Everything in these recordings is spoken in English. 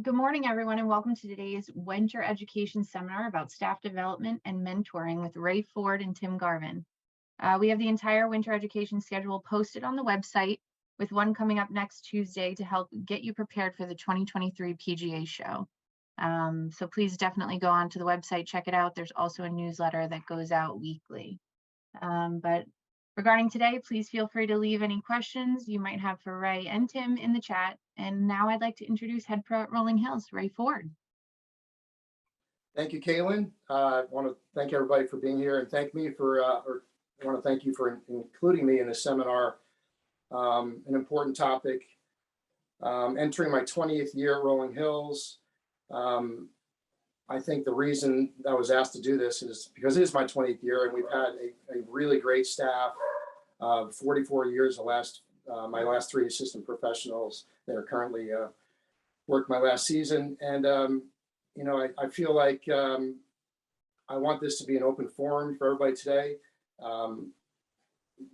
Good morning, everyone, and welcome to today's winter education seminar about staff development and mentoring with Ray Ford and Tim Garvin. We have the entire winter education schedule posted on the website, with one coming up next Tuesday to help get you prepared for the 2023 PGA show. So please definitely go onto the website, check it out. There's also a newsletter that goes out weekly. But regarding today, please feel free to leave any questions you might have for Ray and Tim in the chat. And now I'd like to introduce head pro at Rolling Hills, Ray Ford. Thank you, Kaylin. I want to thank everybody for being here and thank me for, or I want to thank you for including me in this seminar. An important topic. Entering my 20th year at Rolling Hills. I think the reason I was asked to do this is because it is my 20th year and we've had a really great staff of 44 years. My last 3 assistant professionals that are currently worked my last season. And, I feel like I want this to be an open forum for everybody today.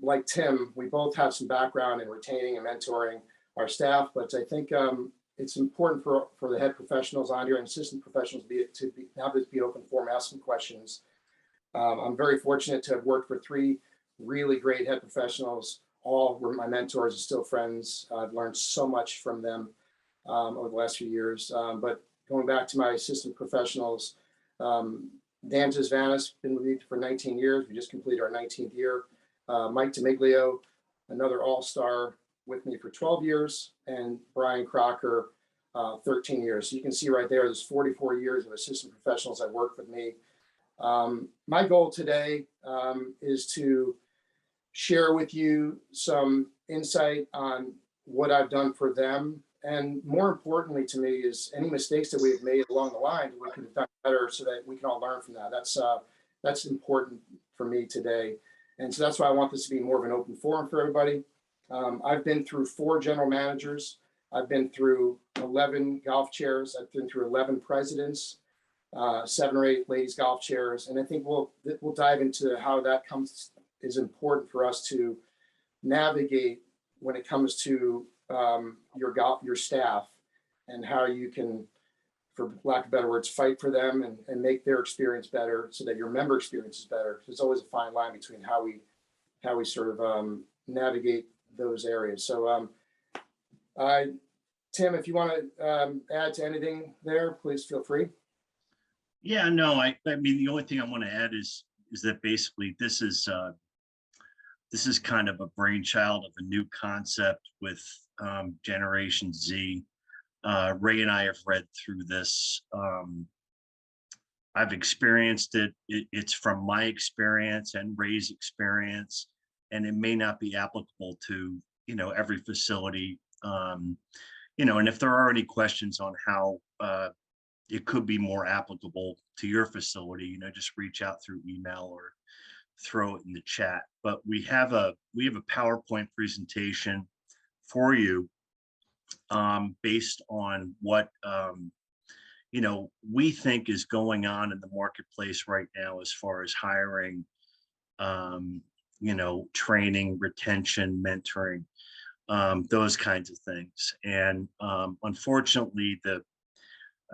Like Tim, we both have some background in retaining and mentoring our staff, but I think it's important for the head professionals on here and assistant professionals to have this be an open forum, ask some questions. I'm very fortunate to have worked for 3 really great head professionals. All were my mentors and still friends. I've learned so much from them over the last few years. But going back to my assistant professionals, Dan Zvanis, been with me for 19 years. We just completed our 19th year. Mike DeMiglio, another all-star with me for 12 years, and Brian Crocker, 13 years. So you can see right there, there's 44 years of assistant professionals that work with me. My goal today is to share with you some insight on what I've done for them. And more importantly to me is any mistakes that we've made along the line that we could have done better so that we can all learn from that. That's important for me today. And so that's why I want this to be more of an open forum for everybody. I've been through 4 general managers. I've been through 11 golf chairs. I've been through 11 presidents, 7 or 8 ladies golf chairs. And I think we'll dive into how that is important for us to navigate when it comes to your staff and how you can, for lack of better words, fight for them and make their experience better so that your member experience is better. There's always a fine line between how we sort of navigate those areas. So Tim, if you want to add to anything there, please feel free. Yeah, no, I mean, the only thing I want to add is that basically this is kind of a brainchild of a new concept with Generation Z. Ray and I have read through this. I've experienced it. It's from my experience and Ray's experience, and it may not be applicable to, every facility. And if there are any questions on how it could be more applicable to your facility, just reach out through email or throw it in the chat. But we have a PowerPoint presentation for you based on what we think is going on in the marketplace right now as far as hiring, training, retention, mentoring, those kinds of things. And unfortunately,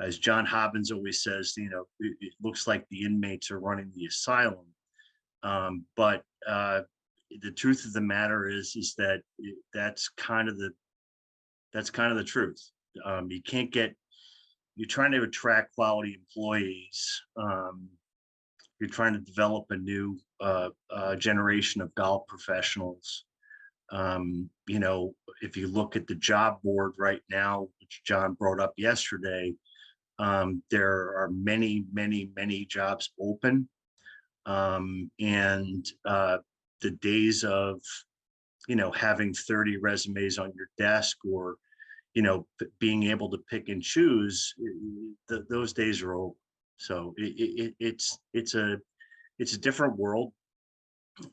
as John Hobbins always says, it looks like the inmates are running the asylum. But the truth of the matter is that that's kind of the truth. You can't you're trying to attract quality employees. You're trying to develop a new generation of golf professionals. If you look at the job board right now, which John brought up yesterday, there are many, many, many jobs open. And the days of, having 30 resumes on your desk or, being able to pick and choose, those days are over. So it's a different world.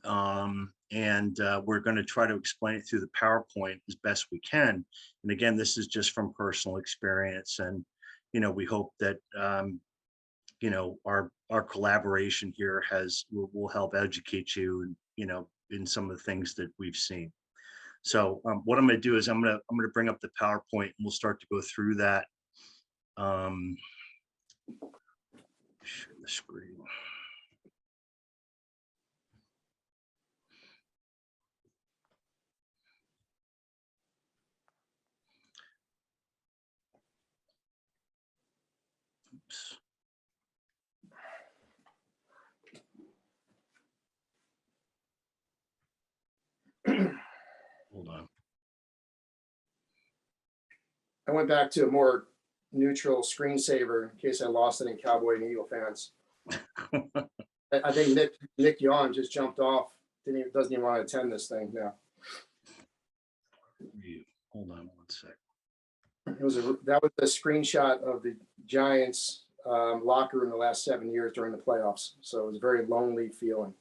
And we're going to try to explain it through the PowerPoint as best we can. And again, this is just from personal experience. And, we hope that, our collaboration here will help educate you and, in some of the things that we've seen. So what I'm going to do is I'm going to bring up the PowerPoint and we'll start to go through that. Share the screen. Oops. Hold on. I went back to a more neutral screensaver in case I lost any Cowboy and Eagle fans. I think Nick Yawn just jumped off. Doesn't even want to attend this thing now. Hold on one sec. That was a screenshot of the Giants locker room the last 7 years during the playoffs. So it was a very lonely feeling.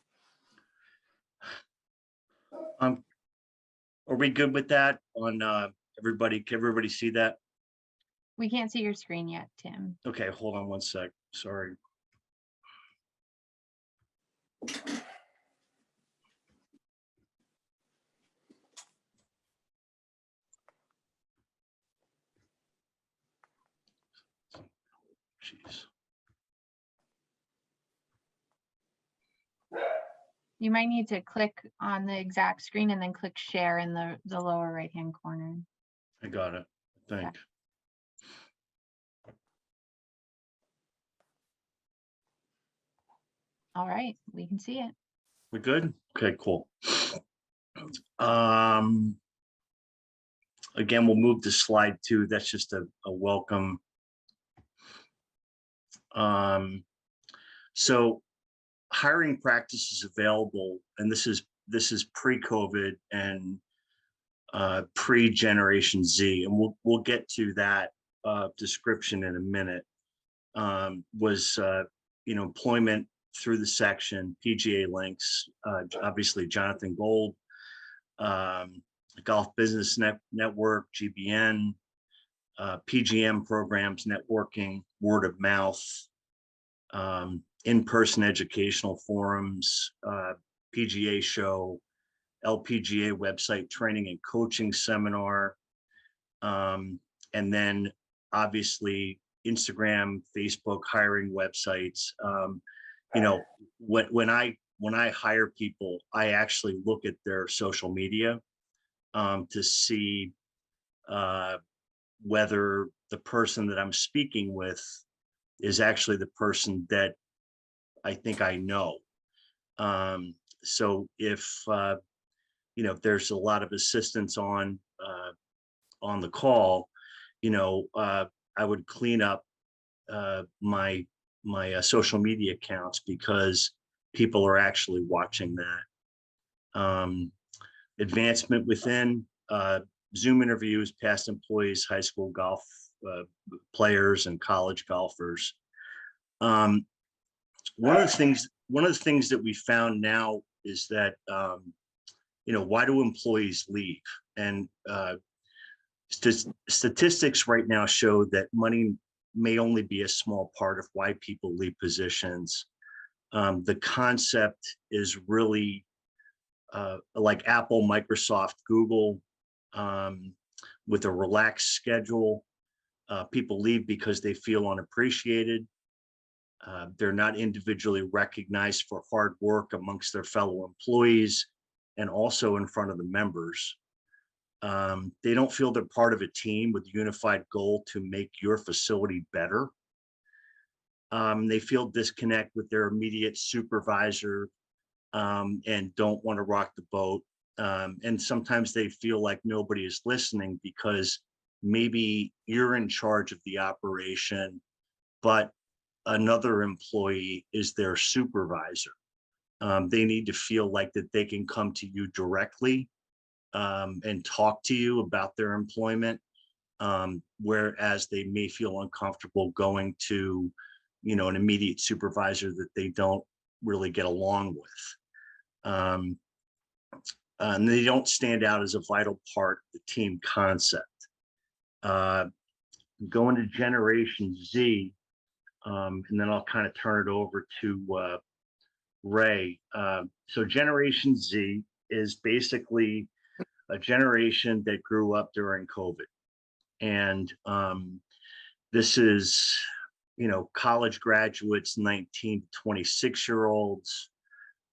Are we good with that on everybody? Can everybody see that? We can't see your screen yet, Tim. Okay, hold on one sec. Sorry. Jeez. You might need to click on the exact screen and then click share in the lower right-hand corner. I got it. I think. All right, we can see it. We good? Okay, cool. Again, we'll move to slide 2. That's just a welcome. So hiring practices available, and this is pre-COVID and pre-Generation Z, and we'll get to that description in a minute. Was employment through the section, PGA links, obviously Jonathan Gold, Golf Business Network, GBN, PGM programs, networking, word of mouth, in-person educational forums, PGA show, LPGA website training and coaching seminar, and then obviously Instagram, Facebook, hiring websites. When I hire people, I actually look at their social media to see whether the person that I'm speaking with is actually the person that I think I know. So if there's a lot of assistance on the call, I would clean up my social media accounts because people are actually watching that. Advancement within Zoom interviews, past employees, high school golf players, and college golfers. One of the things that we found now is that why do employees leave? And statistics right now show that money may only be a small part of why people leave positions. The concept is really like Apple, Microsoft, Google, with a relaxed schedule. People leave because they feel unappreciated. They're not individually recognized for hard work amongst their fellow employees and also in front of the members. They don't feel they're part of a team with a unified goal to make your facility better. They feel disconnect with their immediate supervisor and don't want to rock the boat. And sometimes they feel like nobody is listening because maybe you're in charge of the operation, but another employee is their supervisor. They need to feel like that they can come to you directly and talk to you about their employment, whereas they may feel uncomfortable going to, an immediate supervisor that they don't really get along with. And they don't stand out as a vital part of the team concept. Going to Generation Z, and then I'll kind of turn it over to Ray. So Generation Z is basically a generation that grew up during COVID. And this is, college graduates, 19 to 26-year-olds,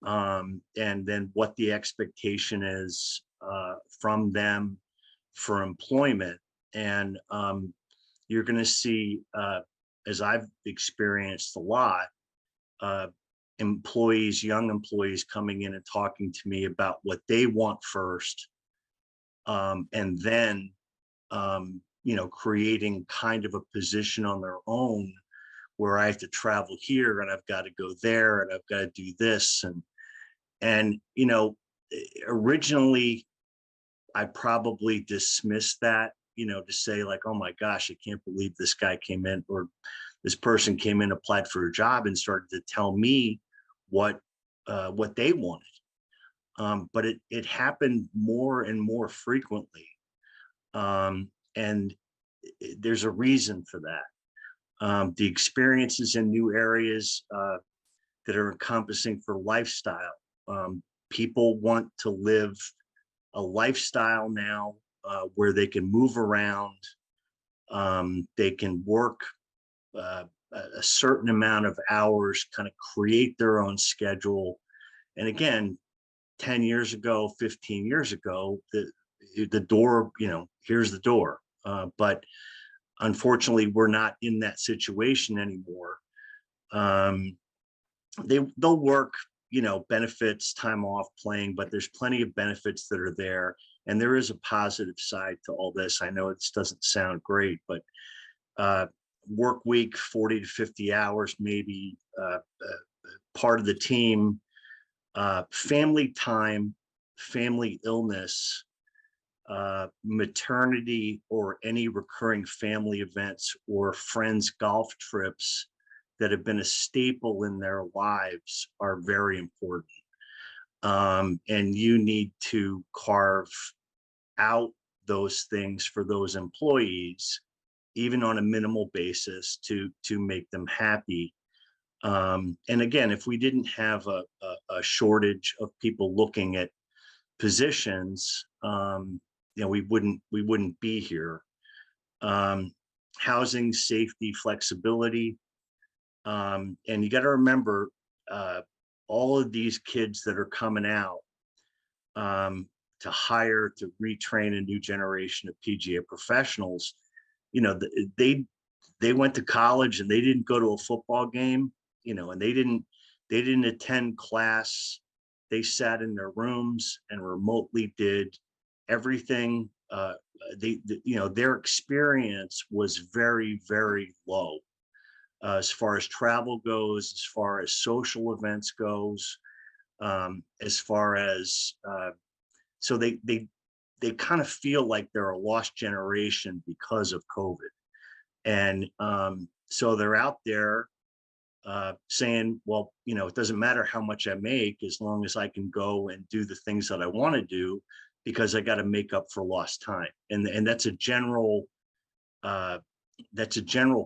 and then what the expectation is from them for employment. And you're going to see, as I've experienced a lot, young employees coming in and talking to me about what they want first, and then creating kind of a position on their own where I have to travel here and I've got to go there and I've got to do this. And originally I probably dismissed that, to say like, oh my gosh, I can't believe this guy came in, or this person came in, applied for a job and started to tell me what they wanted. But it happened more and more frequently. And there's a reason for that. The experiences in new areas that are encompassing for lifestyle. People want to live a lifestyle now where they can move around. They can work a certain amount of hours, kind of create their own schedule. And again, 10 years ago, 15 years ago, the door, here's the door. But unfortunately, we're not in that situation anymore. They'll work, benefits, time off, playing, but there's plenty of benefits that are there. And there is a positive side to all this. I know it doesn't sound great, but work week, 40 to 50 hours, maybe part of the team, family time, family illness, maternity, or any recurring family events or friends' golf trips that have been a staple in their lives are very important. And you need to carve out those things for those employees, even on a minimal basis, to make them happy. And again, if we didn't have a shortage of people looking at positions, we wouldn't be here. Housing, safety, flexibility. And you got to remember, all of these kids that are coming out to hire, to retrain a new generation of PGA professionals, they went to college and they didn't go to a football game, and they didn't attend class. They sat in their rooms and remotely did everything. Their experience was very, very low. As far as travel goes, as far as social events goes, as far as so they kind of feel like they're a lost generation because of COVID. And so they're out there saying, well, it doesn't matter how much I make as long as I can go and do the things that I want to do, because I got to make up for lost time. And that's a general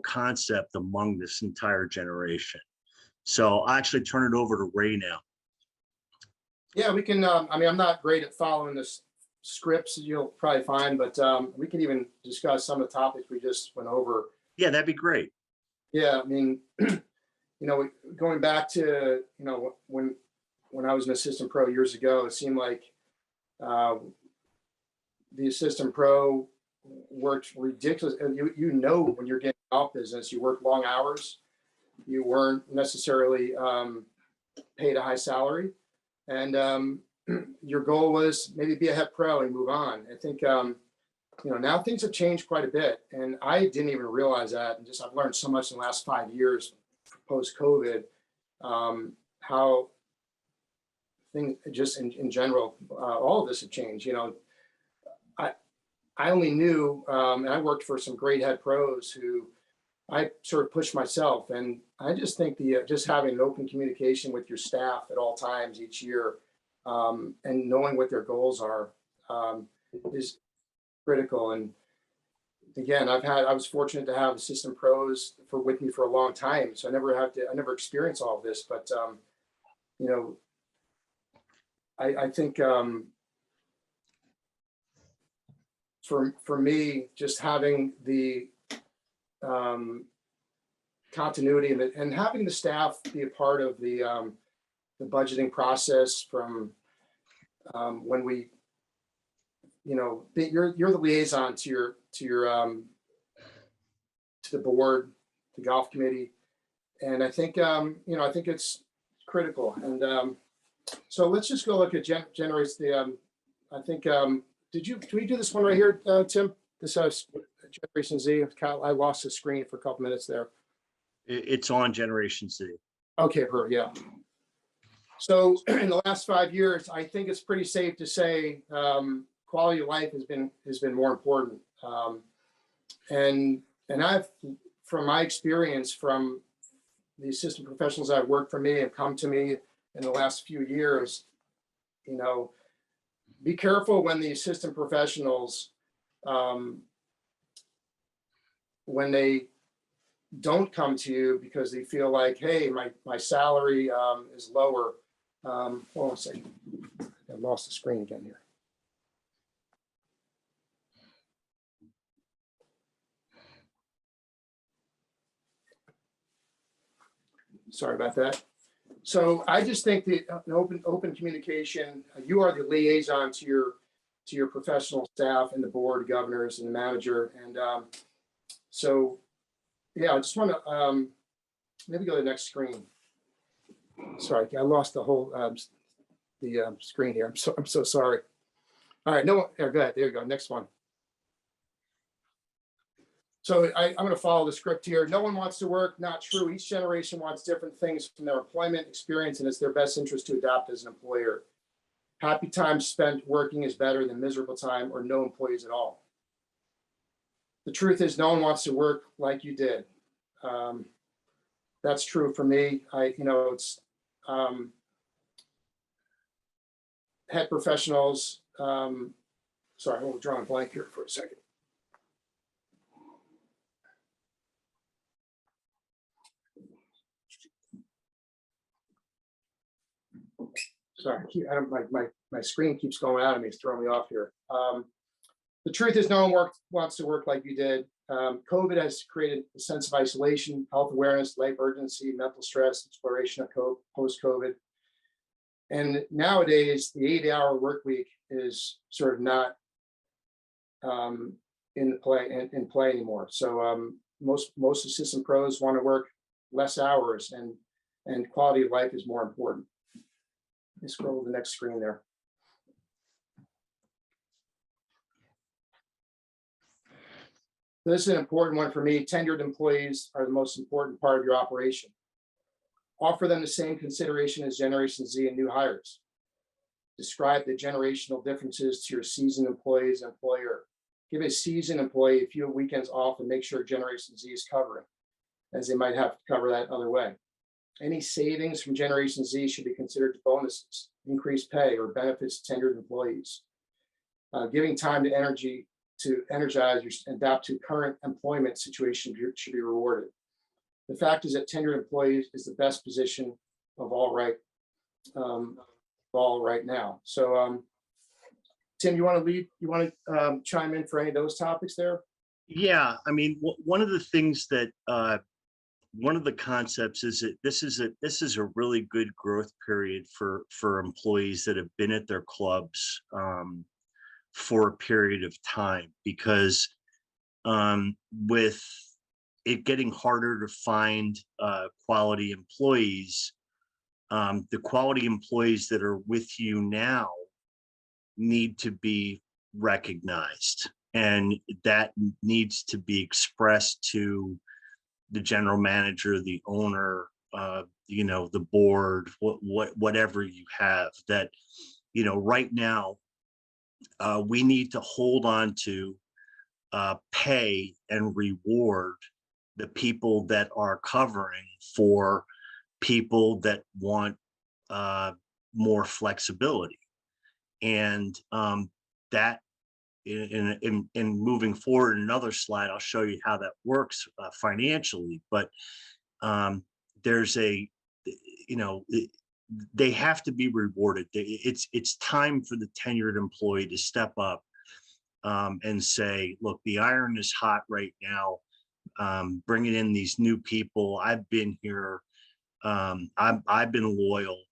concept among this entire generation. So I'll actually turn it over to Ray now. Yeah, we can, I'm not great at following this scripts, you'll probably find, but we can even discuss some of the topics we just went over. Yeah, that'd be great. Yeah, going back to, when I was an assistant pro years ago, it seemed like the assistant pro worked ridiculous. And when you're getting golf business, you work long hours. You weren't necessarily paid a high salary. And your goal was maybe be a head pro and move on. I think, now things have changed quite a bit. And I didn't even realize that. And I've learned so much in the last 5 years post-COVID, how things just in general, all of this have changed. I only knew, and I worked for some great head pros who I sort of pushed myself. And I just think just having an open communication with your staff at all times each year, and knowing what their goals are, is critical. And again, I was fortunate to have assistant pros with me for a long time. So I never experienced all of this, but I think, for me, just having the continuity and having the staff be a part of the budgeting process from when we, you're the liaison to the board, the golf committee. And I think, I think it's critical. And so let's just go look at generates the, I think, can we do this one right here, Tim? This Generation Z. I lost the screen for a couple minutes there. It's on Generation Z. Okay, yeah. So in the last 5 years, I think it's pretty safe to say quality of life has been more important. And I've, from my experience, from the assistant professionals that have worked for me and come to me in the last few years, be careful when the assistant professionals, when they don't come to you because they feel like, hey, my salary is lower. Hold on a second. I lost the screen again here. Sorry about that. So I just think that open communication, you are the liaison to your professional staff and the board, governors and the manager. And so, yeah, I just want to maybe go to the next screen. Sorry, I lost the whole screen here. I'm so sorry. All right, no, go ahead. There you go. Next one. So I'm going to follow the script here. No one wants to work. Not true. Each generation wants different things from their employment experience, and it's their best interest to adapt as an employer. Happy time spent working is better than miserable time or no employees at all. The truth is, no one wants to work like you did. That's true for me. It's head professionals. Sorry, I'm drawing a blank here for a second. Sorry, my screen keeps going out of me. It's throwing me off here. The truth is, no one wants to work like you did. COVID has created a sense of isolation, health awareness, life urgency, mental stress, exploration of post-COVID. And nowadays, the 80-hour work week is sort of not in play anymore. So most assistant pros want to work less hours, and quality of life is more important. Let me scroll to the next screen there. This is an important one for me. Tenured employees are the most important part of your operation. Offer them the same consideration as Generation Z and new hires. Describe the generational differences to your seasoned employees and employer. Give a seasoned employee a few weekends off and make sure Generation Z is covering, as they might have to cover that other way. Any savings from Generation Z should be considered bonuses, increased pay, or benefits to tenured employees. Giving time to energize and adapt to current employment situation should be rewarded. The fact is that tenured employees is the best position of all right now. So, Tim, you want to lead? You want to chime in for any of those topics there? Yeah, I mean, one of the things that one of the concepts is that this is a really good growth period for employees that have been at their clubs for a period of time, because with it getting harder to find quality employees, the quality employees that are with you now need to be recognized, and that needs to be expressed to the general manager, the owner, the board, whatever you have. That, right now, we need to hold on to pay and reward the people that are covering for people that want more flexibility, and that in moving forward, in another slide, I'll show you how that works financially. But there's they have to be rewarded. It's time for the tenured employee to step up and say, look, the iron is hot right now. bringing in these new people. I've been here. I've been loyal,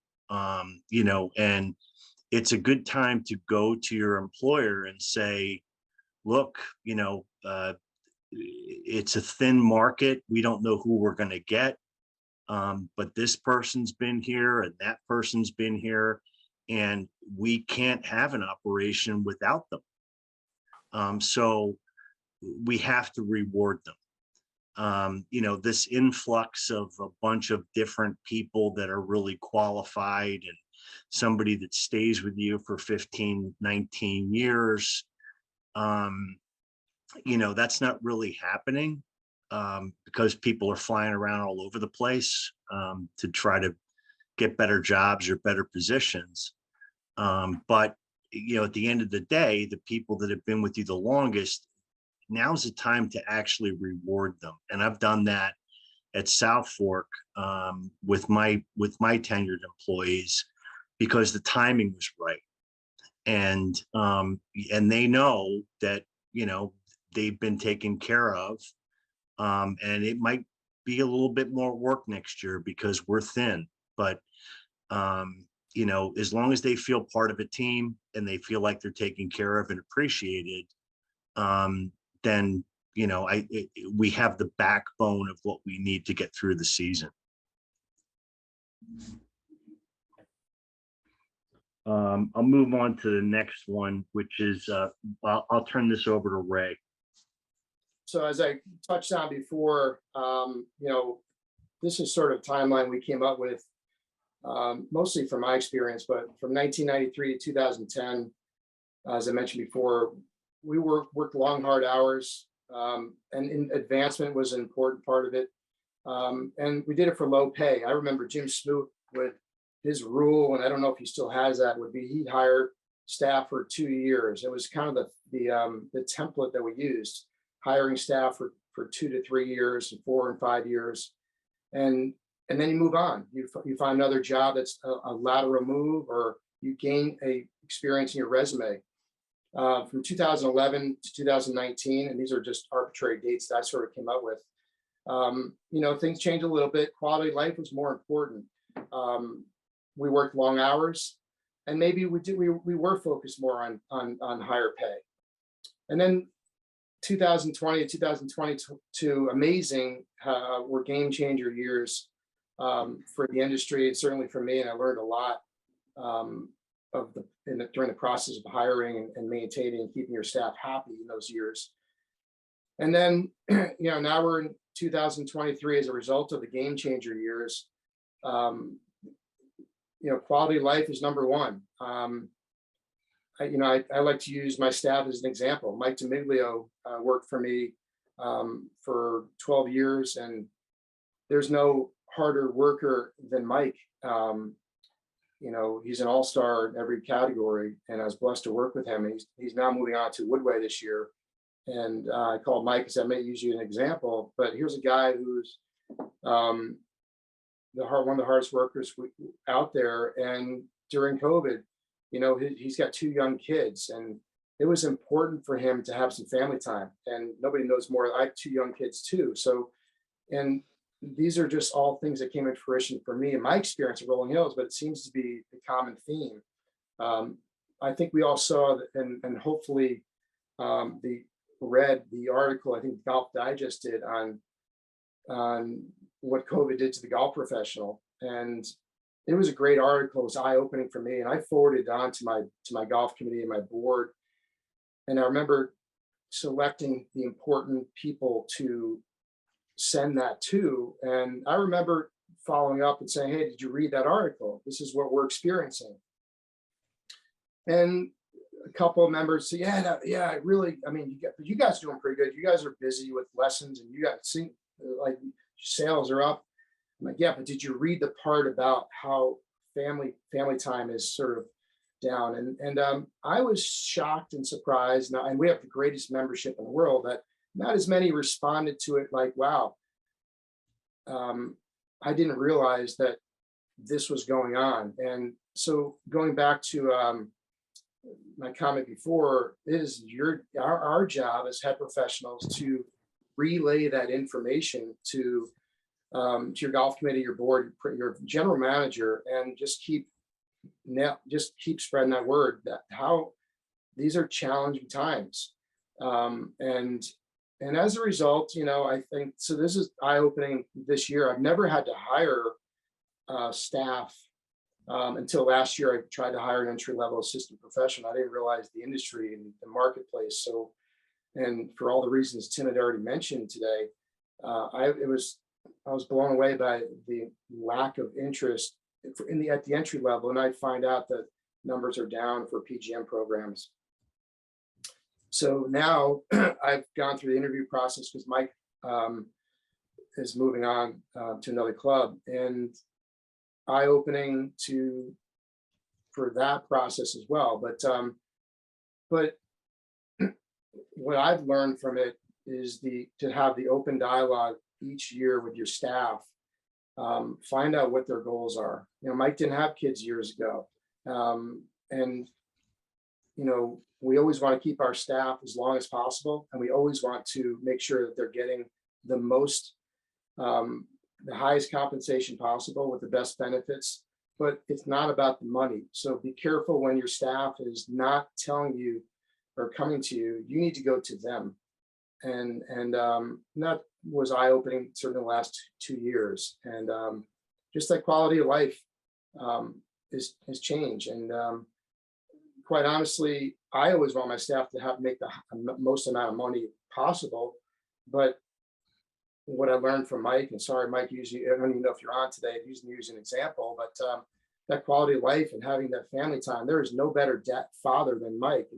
you know, and it's a good time to go to your employer and say, look, you know, it's a thin market. We don't know who we're going to get. But this person's been here and that person's been here, and we can't have an operation without them. So we have to reward them. You know, this influx of a bunch of different people that are really qualified and somebody that stays with you for 15, 19 years, you know, that's not really happening because people are flying around all over the place to try to get better jobs or better positions. But, you know, at the end of the day, the people that have been with you the longest, now's the time to actually reward them. And I've done that at South Fork with my tenured employees because the timing was right. And they know that, you know, they've been taken care of. And it might be a little bit more work next year because we're thin, but you know, as long as they feel part of a team and they feel like they're taken care of and appreciated, then, you know, we have the backbone of what we need to get through the season. I'll move on to the next one, which is, I'll turn this over to Ray. So as I touched on before, you know, this is sort of timeline we came up with, mostly from my experience, but from 1993 to 2010, as I mentioned before, we worked long, hard hours, and advancement was an important part of it. And we did it for low pay. I remember Jim Smoot with his rule, and I don't know if he still has that, would be he'd hire staff for 2 years. It was kind of the template that we used, hiring staff for 2 to 3 years, and 4 and 5 years. And then you move on. You find another job that's a lateral move, or you gain a experience in your resume. From 2011 to 2019, and these are just arbitrary dates that I sort of came up with. You know, things changed a little bit. Quality of life was more important. We worked long hours, and maybe we were focused more on higher pay. And then 2020 to 2022, amazing, were game changer years for the industry, and certainly for me. And I learned a lot during the process of hiring and maintaining and keeping your staff happy in those years. And then, you know, now we're in 2023 as a result of the game changer years. You know, quality of life is number one. I like to use my staff as an example. Mike DiMiglio worked for me for 12 years, and there's no harder worker than Mike. You know, he's an all-star in every category, and I was blessed to work with him. He's now moving on to Woodway this year. And I called Mike and said, I may use you as an example, but here's a guy who's one of the hardest workers out there. And during COVID, you know, he's got 2 young kids, and it was important for him to have some family time. And nobody knows more. I have 2 young kids too. So, and these are just all things that came into fruition for me in my experience at Rolling Hills, but it seems to be a common theme. I think we all saw that, and hopefully read the article, I think Golf Digest did on what COVID did to the golf professional. And it was a great article. It was eye-opening for me. And I forwarded it on to my golf committee and my board. And I remember selecting the important people to send that to. And I remember following up and saying, hey, did you read that article? This is what we're experiencing. And a couple of members say, yeah, really, I mean, you guys are doing pretty good. You guys are busy with lessons, and you got like sales are up. I'm like, yeah, but did you read the part about how family time is sort of down? And I was shocked and surprised. Now, and we have the greatest membership in the world, that not as many responded to it like, wow, I didn't realize that this was going on. And so going back to my comment before, is our job as head professionals to relay that information to your golf committee, your board, your general manager, and just keep spreading that word that how these are challenging times. And as a result, I think, so this is eye-opening this year. I've never had to hire staff until last year. I tried to hire an entry-level assistant professional. I didn't realize the industry and the marketplace. So, and for all the reasons Tim had already mentioned today, I was blown away by the lack of interest at the entry level, and I find out that numbers are down for PGM programs. So now I've gone through the interview process because Mike is moving on to another club, and eye-opening for that process as well. But what I've learned from it is to have the open dialogue each year with your staff. Find out what their goals are. Mike didn't have kids years ago, and we always want to keep our staff as long as possible, and we always want to make sure that they're getting the most, the highest compensation possible with the best benefits. But it's not about the money. So be careful when your staff is not telling you or coming to you. You need to go to them, and that was eye-opening certainly the last 2 years. And just that quality of life has changed. And quite honestly, I always want my staff to make the most amount of money possible. But what I learned from Mike, and sorry, Mike, I don't even know if you're on today, using you as an example, but that quality of life and having that family time, there is no better father than Mike,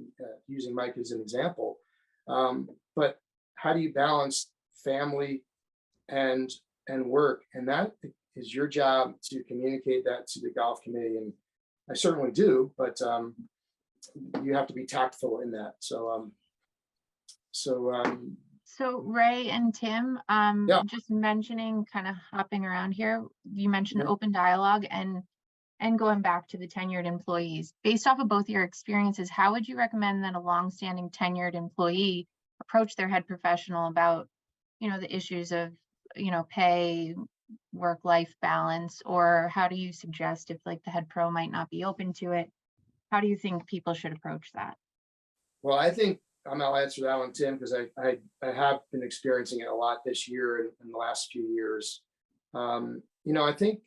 using Mike as an example. But how do you balance family and work? And that is your job to communicate that to the golf committee. And I certainly do, but you have to be tactful in that. So Ray and Tim, Yeah. just mentioning, kind of hopping around here, you mentioned Mhm. open dialogue and going back to the tenured employees. Based off of both your experiences, how would you recommend that a longstanding tenured employee approach their head professional about, the issues of, pay, work-life balance? Or how do you suggest, if like the head pro might not be open to it, how do you think people should approach that? Well, I think I'll answer that one, Tim, because I have been experiencing it a lot this year and in the last few years. I think,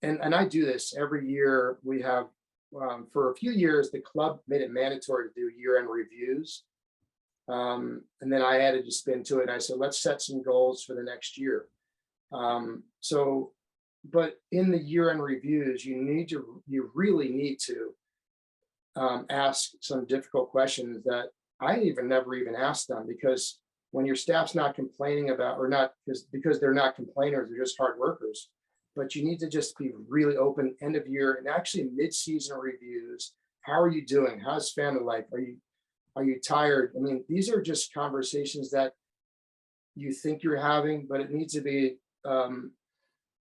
and I do this every year. We have, for a few years, the club made it mandatory to do year-end reviews. And then I added a spin to it. And I said, let's set some goals for the next year. But in the year-end reviews, you really need to ask some difficult questions that I never even asked them, because when your staff's not complaining about, or not because they're not complainers, they're just hard workers. But you need to just be really open end of year and actually mid-season reviews. How are you doing? How's family life? Are you tired? I mean, these are just conversations that you think you're having, but it needs to be,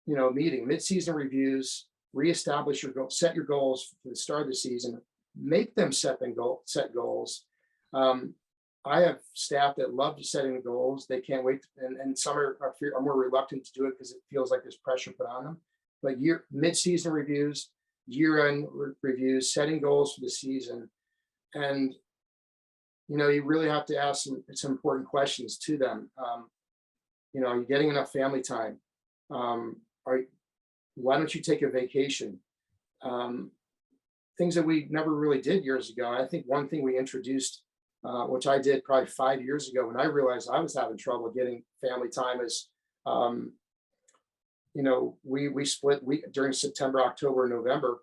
meeting mid-season reviews, reestablish your goals, set your goals for the start of the season, make them set goals. I have staff that love setting goals. They can't wait, and some are more reluctant to do it because it feels like there's pressure put on them. But mid-season reviews, year-end reviews, setting goals for the season, and you really have to ask some important questions to them. Are you getting enough family time? Why don't you take a vacation? Things that we never really did years ago. I think one thing we introduced, which I did probably 5 years ago when I realized I was having trouble getting family time, is, we split during September, October, November.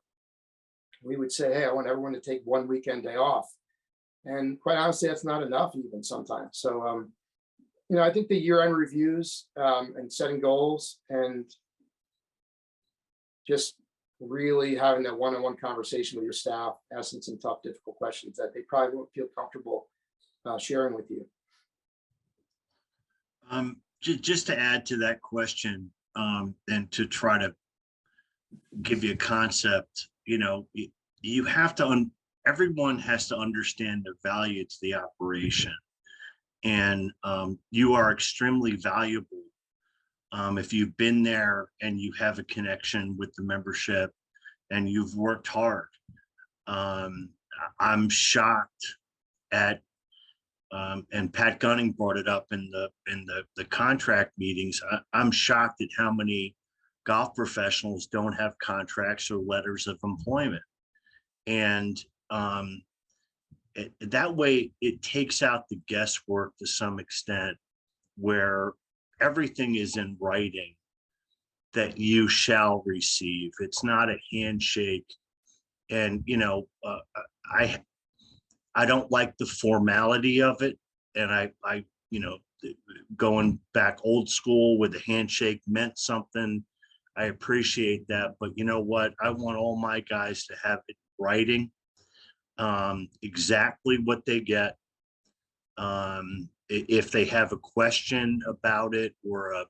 We would say, hey, I want everyone to take one weekend day off. And quite honestly, that's not enough even sometimes. So, I think the year-end reviews and setting goals and just really having that one-on-one conversation with your staff, asking some tough, difficult questions that they probably won't feel comfortable sharing with you. Just to add to that question, and to try to give you a concept, you have to, everyone has to understand the value to the operation. And you are extremely valuable if you've been there and you have a connection with the membership and you've worked hard. I'm shocked at, and Pat Gunning brought it up in the contract meetings. I'm shocked at how many golf professionals don't have contracts or letters of employment. And that way it takes out the guesswork to some extent, where everything is in writing that you shall receive. It's not a handshake. And, I don't like the formality of it. And I, going back old school with the handshake meant something. I appreciate that. But you know what? I want all my guys to have it writing, exactly what they get. If they have a question about it, or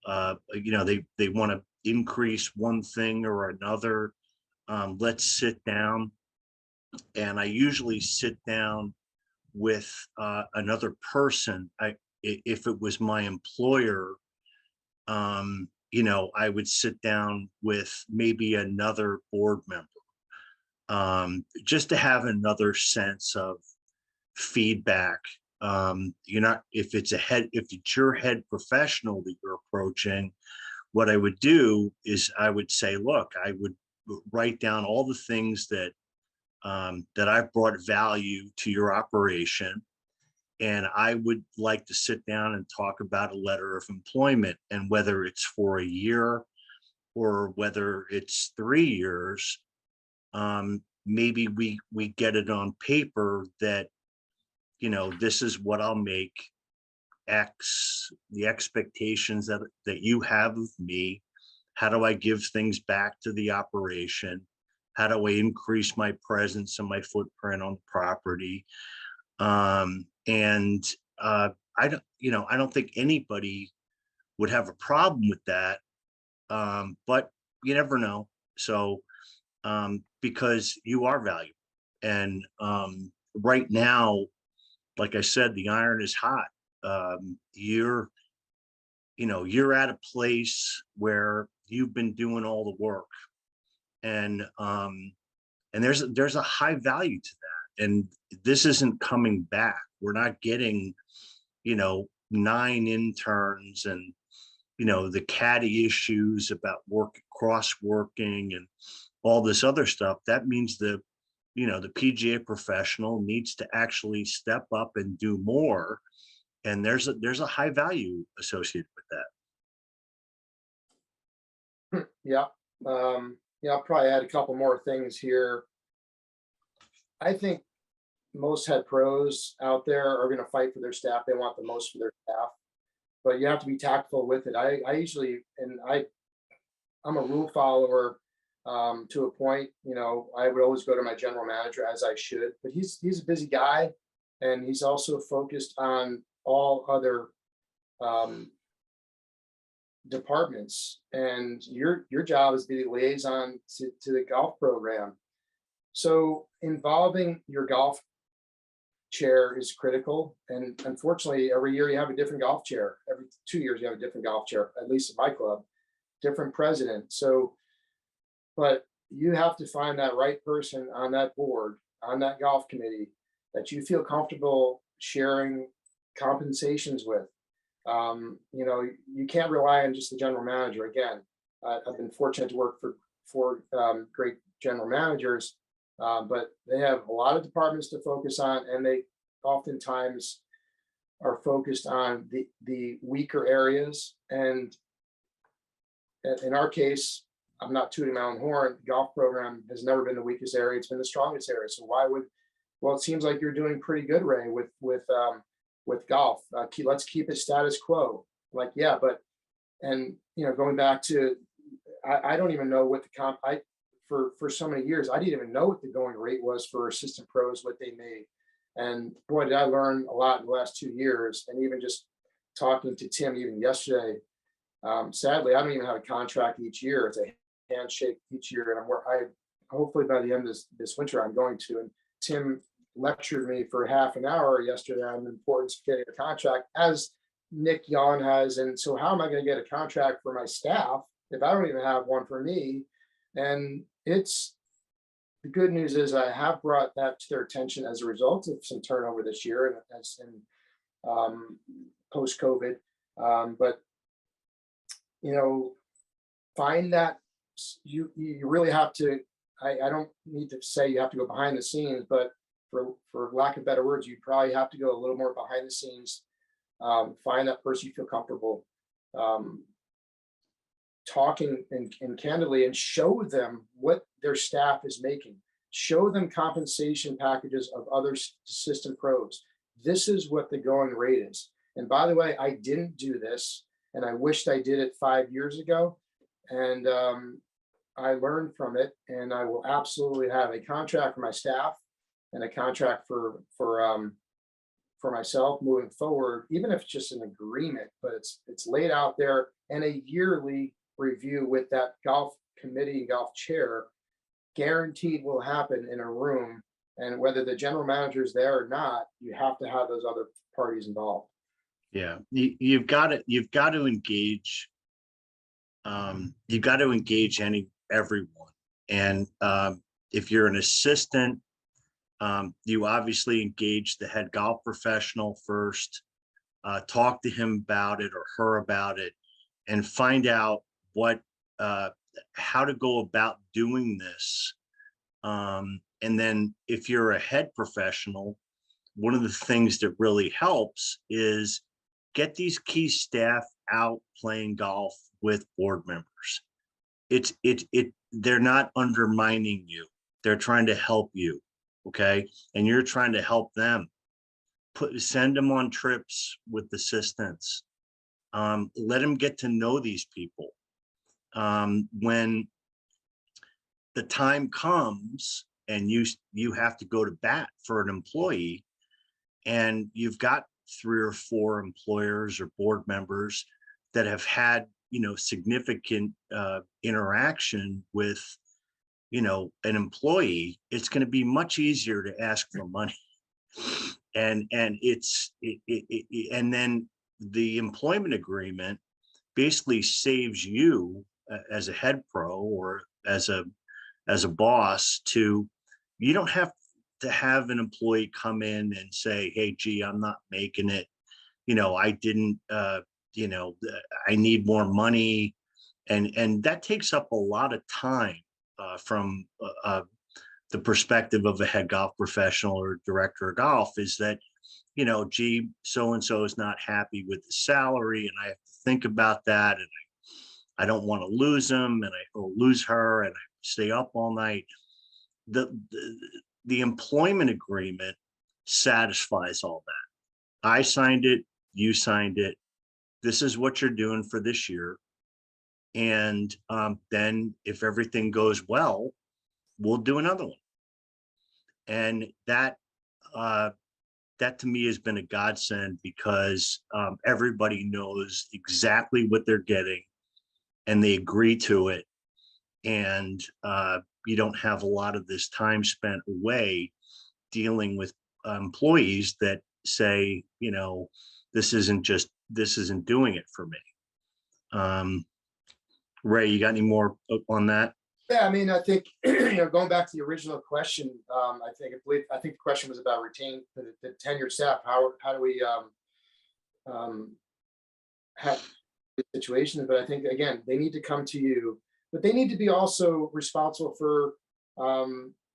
they want to increase one thing or another, let's sit down. And I usually sit down with another person. If it was my employer, I would sit down with maybe another board member, just to have another sense of feedback. If it's your head professional that you're approaching, what I would do is I would say, look, I would write down all the things that I've brought value to your operation. And I would like to sit down and talk about a letter of employment, and whether it's for a year or whether it's 3 years, maybe we get it on paper that, this is what I'll make X, the expectations that you have of me. How do I give things back to the operation? How do I increase my presence and my footprint on the property? I don't think anybody would have a problem with that. But you never know. So, because you are valuable. And right now, like I said, the iron is hot. You're at a place where you've been doing all the work. And there's a high value to that. And this isn't coming back. We're not getting, 9 interns and, the caddy issues about cross working and all this other stuff. That means the PGA professional needs to actually step up and do more. And there's a high value associated with that. Yeah. I'll probably add a couple more things here. I think most head pros out there are going to fight for their staff. They want the most for their staff, but you have to be tactful with it. I usually, I'm a rule follower to a point. I would always go to my general manager, as I should, but he's a busy guy, and he's also focused on all other departments, and your job is to be the liaison to the golf program. So involving your golf chair is critical, and unfortunately every year you have a different golf chair. Every 2 years you have a different golf chair, at least at my club, different president. So, but you have to find that right person on that board, on that golf committee, that you feel comfortable sharing compensations with. You can't rely on just the general manager. Again, I've been fortunate to work for great general managers, but they have a lot of departments to focus on, and they oftentimes are focused on the weaker areas. And in our case, I'm not tooting my own horn, the golf program has never been the weakest area, it's been the strongest area. So well, it seems like you're doing pretty good, Ray, with golf. Let's keep it status quo. Like, yeah, but, and going back to, I don't even know what the for so many years, I didn't even know what the going rate was for assistant pros, what they made. And boy, did I learn a lot in the last 2 years. And even just talking to Tim even yesterday, sadly, I don't even have a contract each year. It's a handshake each year. And hopefully by the end of this winter, I'm going to. And Tim lectured me for half an hour yesterday on the importance of getting a contract, as Nick Yon has. And so how am I going to get a contract for my staff if I don't even have one for me? And it's, the good news is I have brought that to their attention as a result of some turnover this year and as in post-COVID. But you know, find that you really have to. I don't need to say you have to go behind the scenes, but for lack of better words, you probably have to go a little more behind the scenes. Find that person you feel comfortable talking and candidly, and show them what their staff is making. Show them compensation packages of other assistant pros. This is what the going rate is. And by the way, I didn't do this, and I wished I did it 5 years ago. And I learned from it, and I will absolutely have a contract for my staff and a contract for myself moving forward, even if it's just an agreement, but it's laid out there, and a yearly review with that golf committee and golf chair guaranteed will happen in a room. And whether the general manager is there or not, you have to have those other parties involved. Yeah, you've got to engage. You've got to engage everyone. And if you're an assistant, you obviously engage the head golf professional first, talk to him about it or her about it, and find out how to go about doing this. And then if you're a head professional, one of the things that really helps is get these key staff out playing golf with board members. They're not undermining you. They're trying to help you. Okay. And you're trying to help them. Send them on trips with assistants. Let them get to know these people. When the time comes and you have to go to bat for an employee, and you've got 3 or 4 employers or board members that have had, significant interaction with, an employee, it's going to be much easier to ask for money. And then the employment agreement basically saves you as a head pro or as a boss you don't have to have an employee come in and say, hey, gee, I'm not making it. I didn't, I need more money. And that takes up a lot of time from the perspective of a head golf professional or director of golf, is that, gee, so-and-so is not happy with the salary, and I have to think about that. And I don't want to lose him, and or lose her, and I stay up all night. The employment agreement satisfies all that. I signed it, you signed it. This is what you're doing for this year. And then if everything goes well, we'll do another one. And that to me has been a godsend, because everybody knows exactly what they're getting and they agree to it. And you don't have a lot of this time spent away dealing with employees that say, this isn't doing it for me. Ray, you got any more on that? Yeah, I mean, I think going back to the original question, I think the question was about retaining the tenured staff. How do we have situations? But I think, again, they need to come to you, but they need to be also responsible for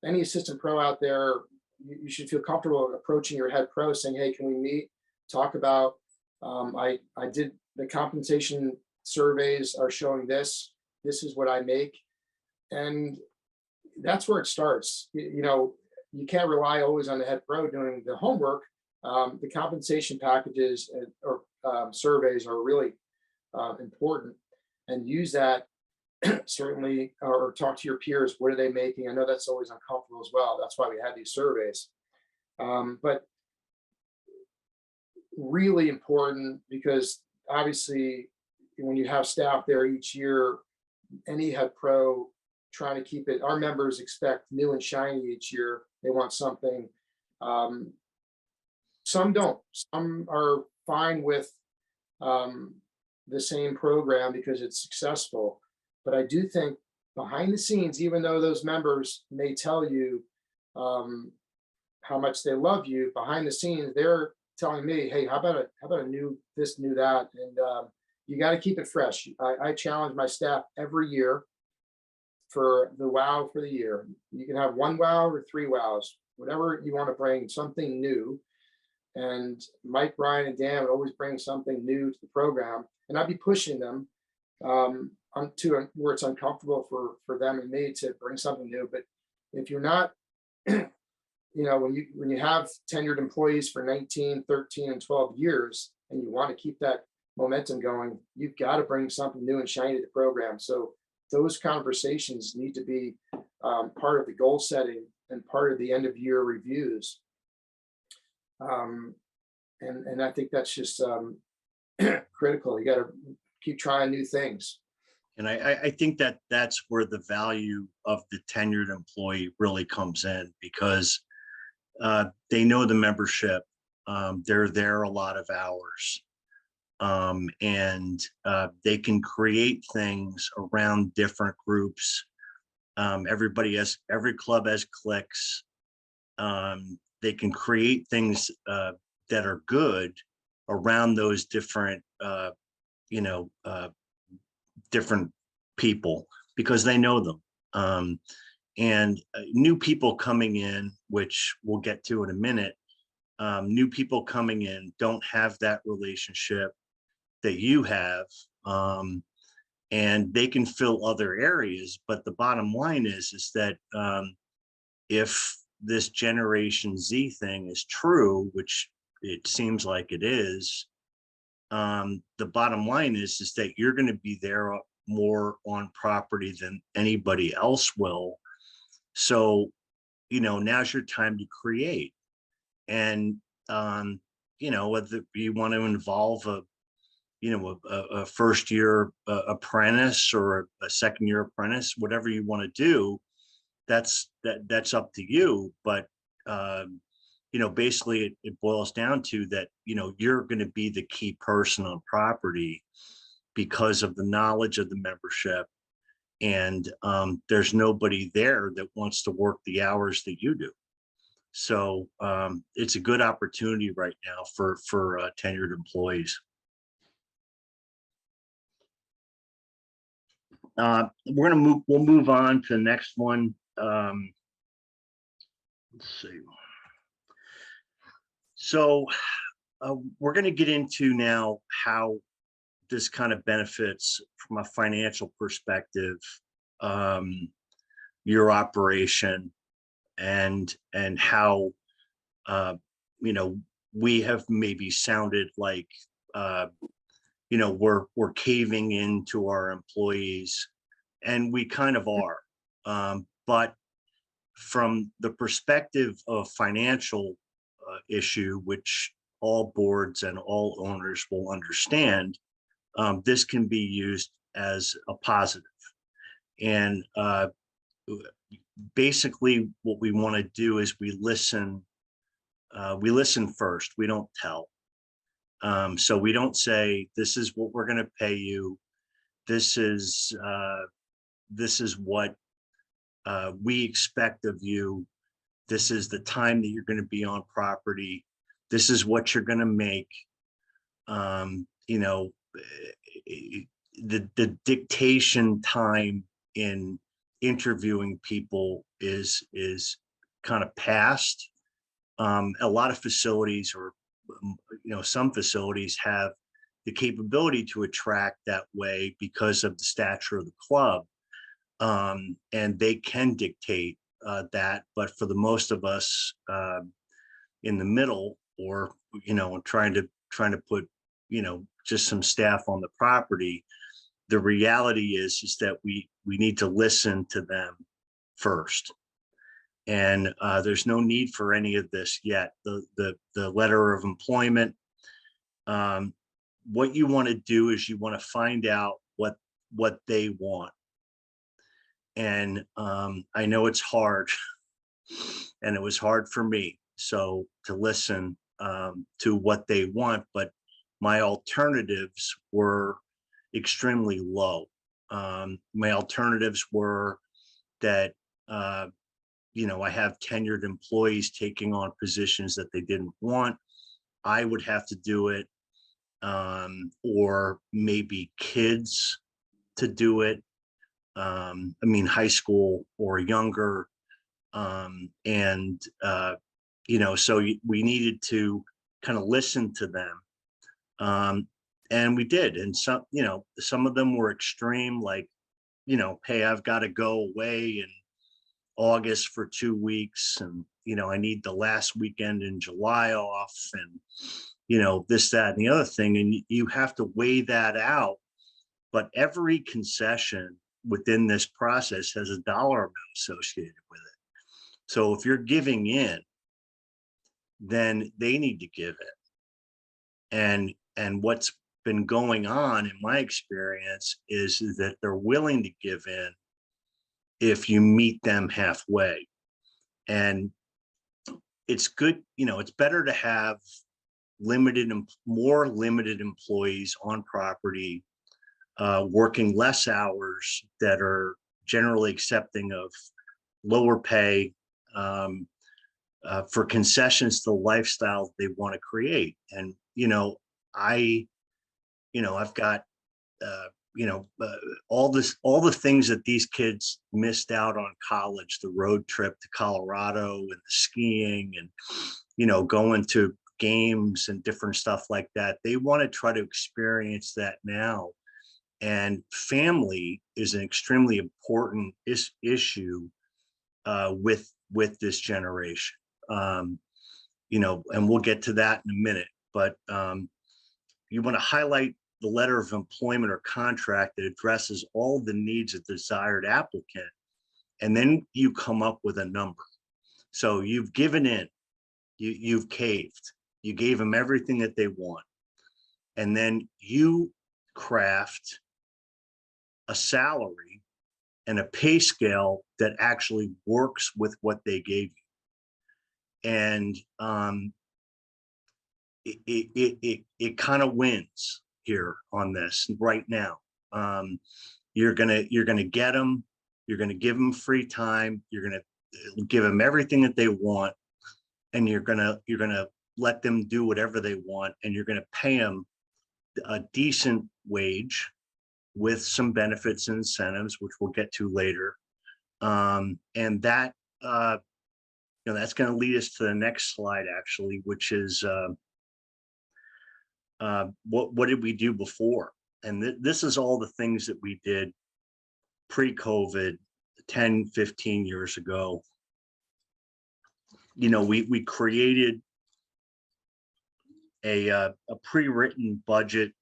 any assistant pro out there. You should feel comfortable approaching your head pro saying, hey, can we meet, talk about, I did the compensation surveys are showing this is what I make. And that's where it starts. You can't rely always on the head pro doing the homework. The compensation packages or surveys are really important, and use that certainly, or talk to your peers. What are they making? I know that's always uncomfortable as well. That's why we have these surveys. But really important, because obviously when you have staff there each year, any head pro trying to keep it, our members expect new and shiny each year. They want something Some don't. Some are fine with the same program because it's successful. But I do think behind the scenes, even though those members may tell you how much they love you, behind the scenes, they're telling me, hey, how about a new this, new that? And you got to keep it fresh. I challenge my staff every year for the wow for the year. You can have 1 wow or 3 wows, whatever you want to bring, something new. And Mike, Brian, and Dan would always bring something new to the program, and I'd be pushing them to where it's uncomfortable for them and me to bring something new. But if you're not, when you have tenured employees for 19, 13, and 12 years, and you want to keep that momentum going, you've got to bring something new and shiny to the program. So those conversations need to be part of the goal setting and part of the end of year reviews. And I think that's just critical. You got to keep trying new things. And I think that that's where the value of the tenured employee really comes in, because they know the membership. They're there a lot of hours, and they can create things around different groups. Every club has cliques. They can create things that are good around those different, different people, because they know them. And new people coming in, which we'll get to in a minute, new people coming in don't have that relationship that you have, and they can fill other areas. But the bottom line is that if this Generation Z thing is true, which it seems like it is, the bottom line is that you're going to be there more on property than anybody else will. So, now's your time to create. And, whether you want to involve a first year apprentice or a second year apprentice, whatever you want to do, that's up to you. But, basically it boils down to that, you're going to be the key person on property because of the knowledge of the membership. And there's nobody there that wants to work the hours that you do. So it's a good opportunity right now for tenured employees. We'll move on to the next one. Let's see. So we're going to get into now how this kind of benefits from a financial perspective, your operation, and how we have maybe sounded like we're caving into our employees, and we kind of are, but from the perspective of financial issue, which all boards and all owners will understand, this can be used as a positive. And basically what we want to do is we listen first, we don't tell. So we don't say, this is what we're going to pay you. This is what we expect of you. This is the time that you're going to be on property. This is what you're going to make. The dictation time in interviewing people is kind of past. A lot of facilities, or some facilities, have the capability to attract that way because of the stature of the club, and they can dictate that. But for the most of us in the middle, or trying to put just some staff on the property, the reality is that we need to listen to them first. And there's no need for any of this yet. The letter of employment, what you want to do is you want to find out what they want. And I know it's hard, and it was hard for me. so to listen to what they want, but my alternatives were extremely low. My alternatives were that, I have tenured employees taking on positions that they didn't want. I would have to do it, or maybe kids to do it. I mean, high school or younger. And, so we needed to kind of listen to them. And we did. And some of them were extreme, like, hey, I've got to go away in August for 2 weeks. And, I need the last weekend in July off, and, this, that, and the other thing. And you have to weigh that out. But every concession within this process has a dollar amount associated with it. So if you're giving in, then they need to give it. And what's been going on in my experience is that they're willing to give in if you meet them halfway. And it's good, it's better to have more limited employees on property, working less hours, that are generally accepting of lower pay, for concessions to the lifestyle they want to create. And, I've got, all the things that these kids missed out on college, the road trip to Colorado and the skiing and, going to games and different stuff like that. They want to try to experience that now. And family is an extremely important issue with this generation. And we'll get to that in a minute, but you want to highlight the letter of employment or contract that addresses all the needs of the desired applicant, and then you come up with a number. So you've given in, you've caved, you gave them everything that they want, and then you craft a salary and a pay scale that actually works with what they gave you. And it kind of wins here on this right now. You're gonna get them, you're gonna give them free time, you're gonna give them everything that they want, and you're gonna let them do whatever they want, and you're gonna pay them a decent wage with some benefits and incentives, which we'll get to later. And that that's going to lead us to the next slide, actually, which is what did we do before? And this is all the things that we did pre-COVID, 10, 15 years ago. We created a pre-written budget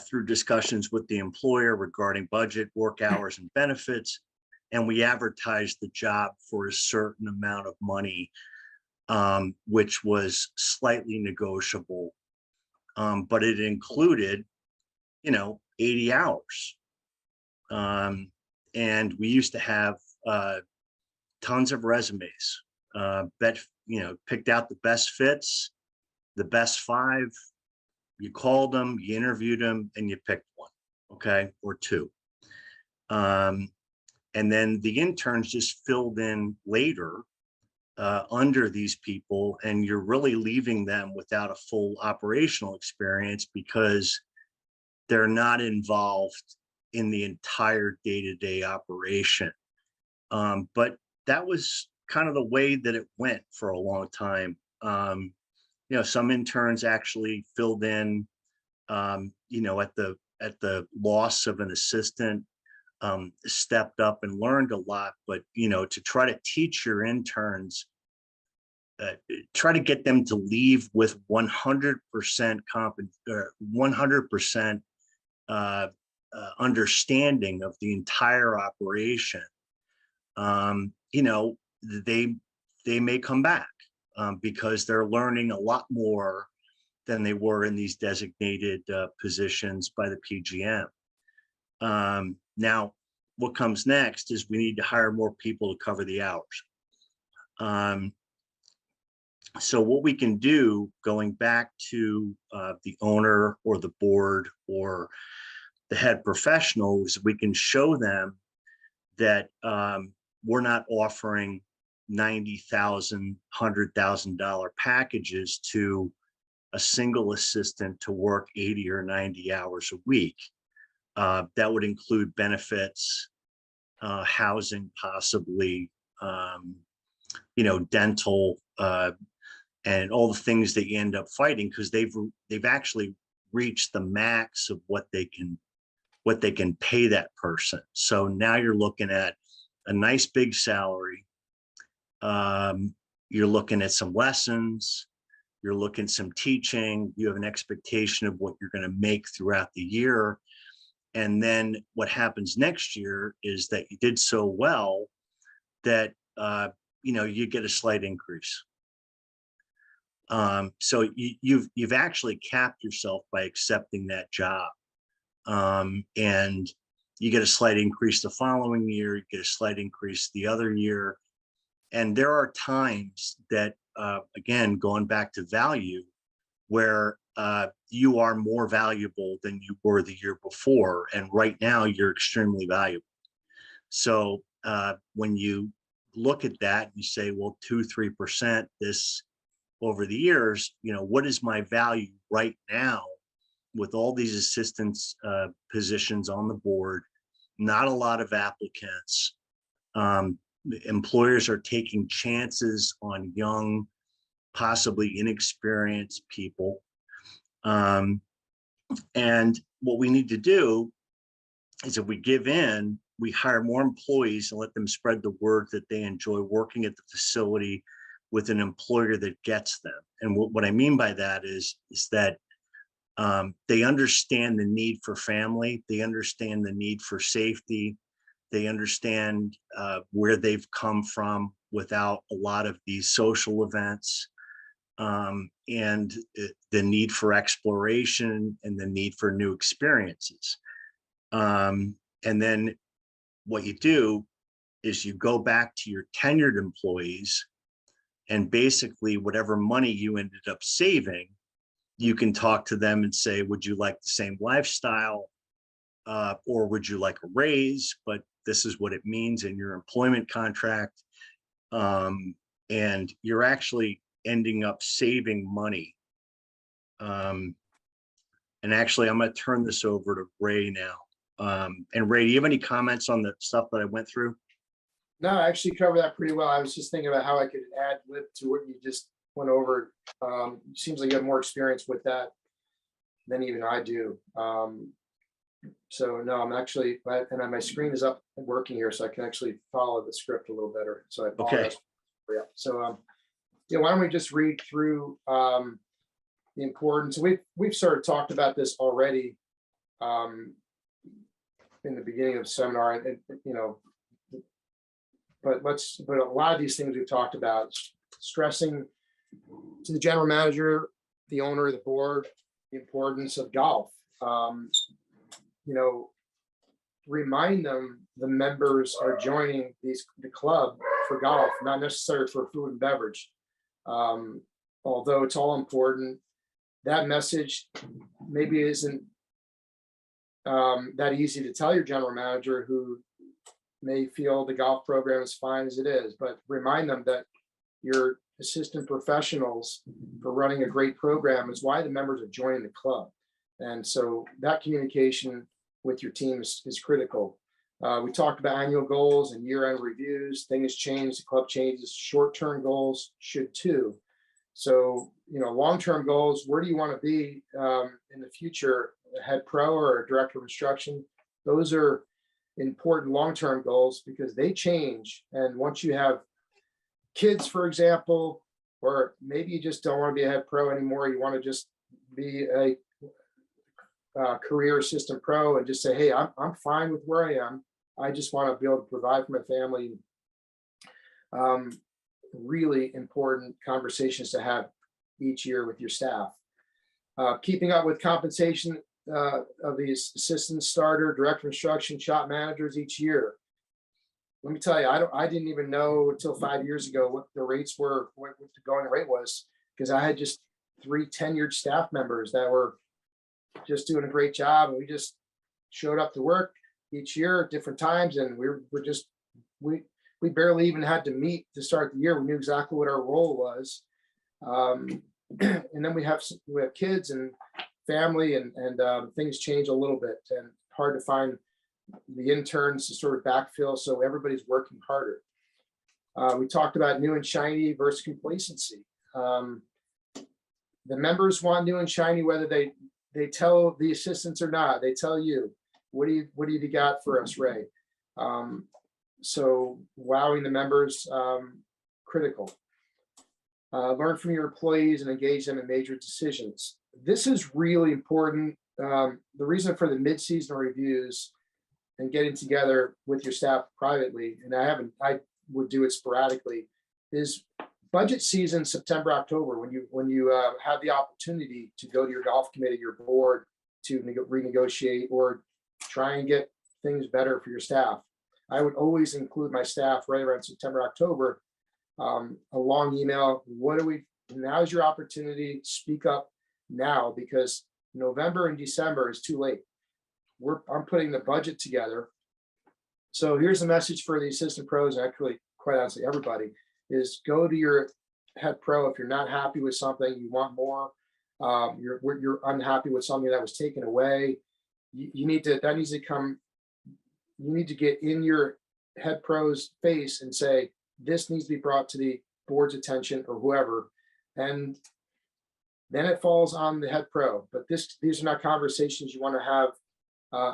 through discussions with the employer regarding budget, work hours, and benefits. And we advertised the job for a certain amount of money, which was slightly negotiable. But it included, 80 hours. And we used to have tons of resumes, picked out the best fits, the best 5. You called them, you interviewed them, and you picked one, okay, or 2. And then the interns just filled in later under these people, and you're really leaving them without a full operational experience because they're not involved in the entire day-to-day operation. But that was kind of the way that it went for a long time. Some interns actually filled in, at the loss of an assistant, stepped up and learned a lot. But, to try to teach your interns, try to get them to leave with 100% 100% understanding of the entire operation. They may come back because they're learning a lot more than they were in these designated positions by the PGM. Now, what comes next is we need to hire more people to cover the hours. So what we can do, going back to the owner or the board or the head professionals, we can show them that we're not offering $90,000, $100,000 packages to a single assistant to work 80 or 90 hours a week. That would include benefits, housing, possibly, dental, and all the things that you end up fighting, because they've actually reached the max of what they can pay that person. So now you're looking at a nice big salary. You're looking at some lessons. You're looking some teaching. You have an expectation of what you're going to make throughout the year. And then what happens next year is that you did so well that you get a slight increase. So you've actually capped yourself by accepting that job. And you get a slight increase the following year, you get a slight increase the other year. And there are times that, again, going back to value, where you are more valuable than you were the year before. And right now you're extremely valuable. So when you look at that, you say, well, 2-3% this over the years, what is my value right now with all these assistants positions on the board, not a lot of applicants. Employers are taking chances on young, possibly inexperienced people. And what we need to do is, if we give in, we hire more employees and let them spread the word that they enjoy working at the facility with an employer that gets them. And what I mean by that is that they understand the need for family. They understand the need for safety. They understand where they've come from without a lot of these social events, and the need for exploration and the need for new experiences. And then what you do is you go back to your tenured employees, and basically whatever money you ended up saving, you can talk to them and say, would you like the same lifestyle, or would you like a raise? But this is what it means in your employment contract. And you're actually ending up saving money. And actually, I'm going to turn this over to Ray now. And Ray, do you have any comments on the stuff that I went through? No, I actually covered that pretty well. I was just thinking about how I could add lib to what you just went over. Seems like you have more experience with that than even I do. So no, I'm actually, and my screen is up and working here, so I can actually follow the script a little better. So I apologize. Okay. So why don't we just read through the importance? We've sort of talked about this already in the beginning of the seminar, and but a lot of these things we've talked about, stressing to the general manager, the owner of the board, the importance of golf. Remind them the members are joining the club for golf, not necessarily for food and beverage. Although it's all important, that message maybe isn't that easy to tell your general manager, who may feel the golf program is fine as it is, but remind them that your assistant professionals for running a great program is why the members are joining the club. And so that communication with your team is critical. We talked about annual goals and year-end reviews. Things change, the club changes, short-term goals should too. So, long-term goals, where do you want to be in the future, a head pro or a director of instruction? Those are important long-term goals because they change. And once you have kids, for example, or maybe you just don't want to be a head pro anymore, you want to just be a career assistant pro and just say, hey, I'm fine with where I am. I just want to be able to provide for my family. Really important conversations to have each year with your staff. Keeping up with compensation of these assistant, starter, director of instruction, shop managers each year. let me tell you, I didn't even know until 5 years ago what the rates were, what the going rate was, because I had just 3 tenured staff members that were just doing a great job, and we just showed up to work each year at different times, and we barely even had to meet to start the year. We knew exactly what our role was. And then we have kids and family, and things change a little bit, and hard to find the interns to sort of backfill, so everybody's working harder. We talked about new and shiny versus complacency. The members want new and shiny, whether they tell the assistants or not. They tell you, what do you got for us, Ray? So wowing the members, critical. Learn from your employees and engage them in major decisions. This is really important. The reason for the mid-season reviews and getting together with your staff privately, and I would do it sporadically, is budget season, September, October, when you have the opportunity to go to your golf committee, your board, to renegotiate or try and get things better for your staff. I would always include my staff right around September, October, a long email. Now's your opportunity, speak up now, because November and December is too late. I'm putting the budget together. So here's the message for the assistant pros, and actually, quite honestly, everybody, is go to your head pro. If you're not happy with something, you want more, you're unhappy with something that was taken away, you need to get in your head pro's face and say, this needs to be brought to the board's attention or whoever. And then it falls on the head pro. But these are not conversations you want to have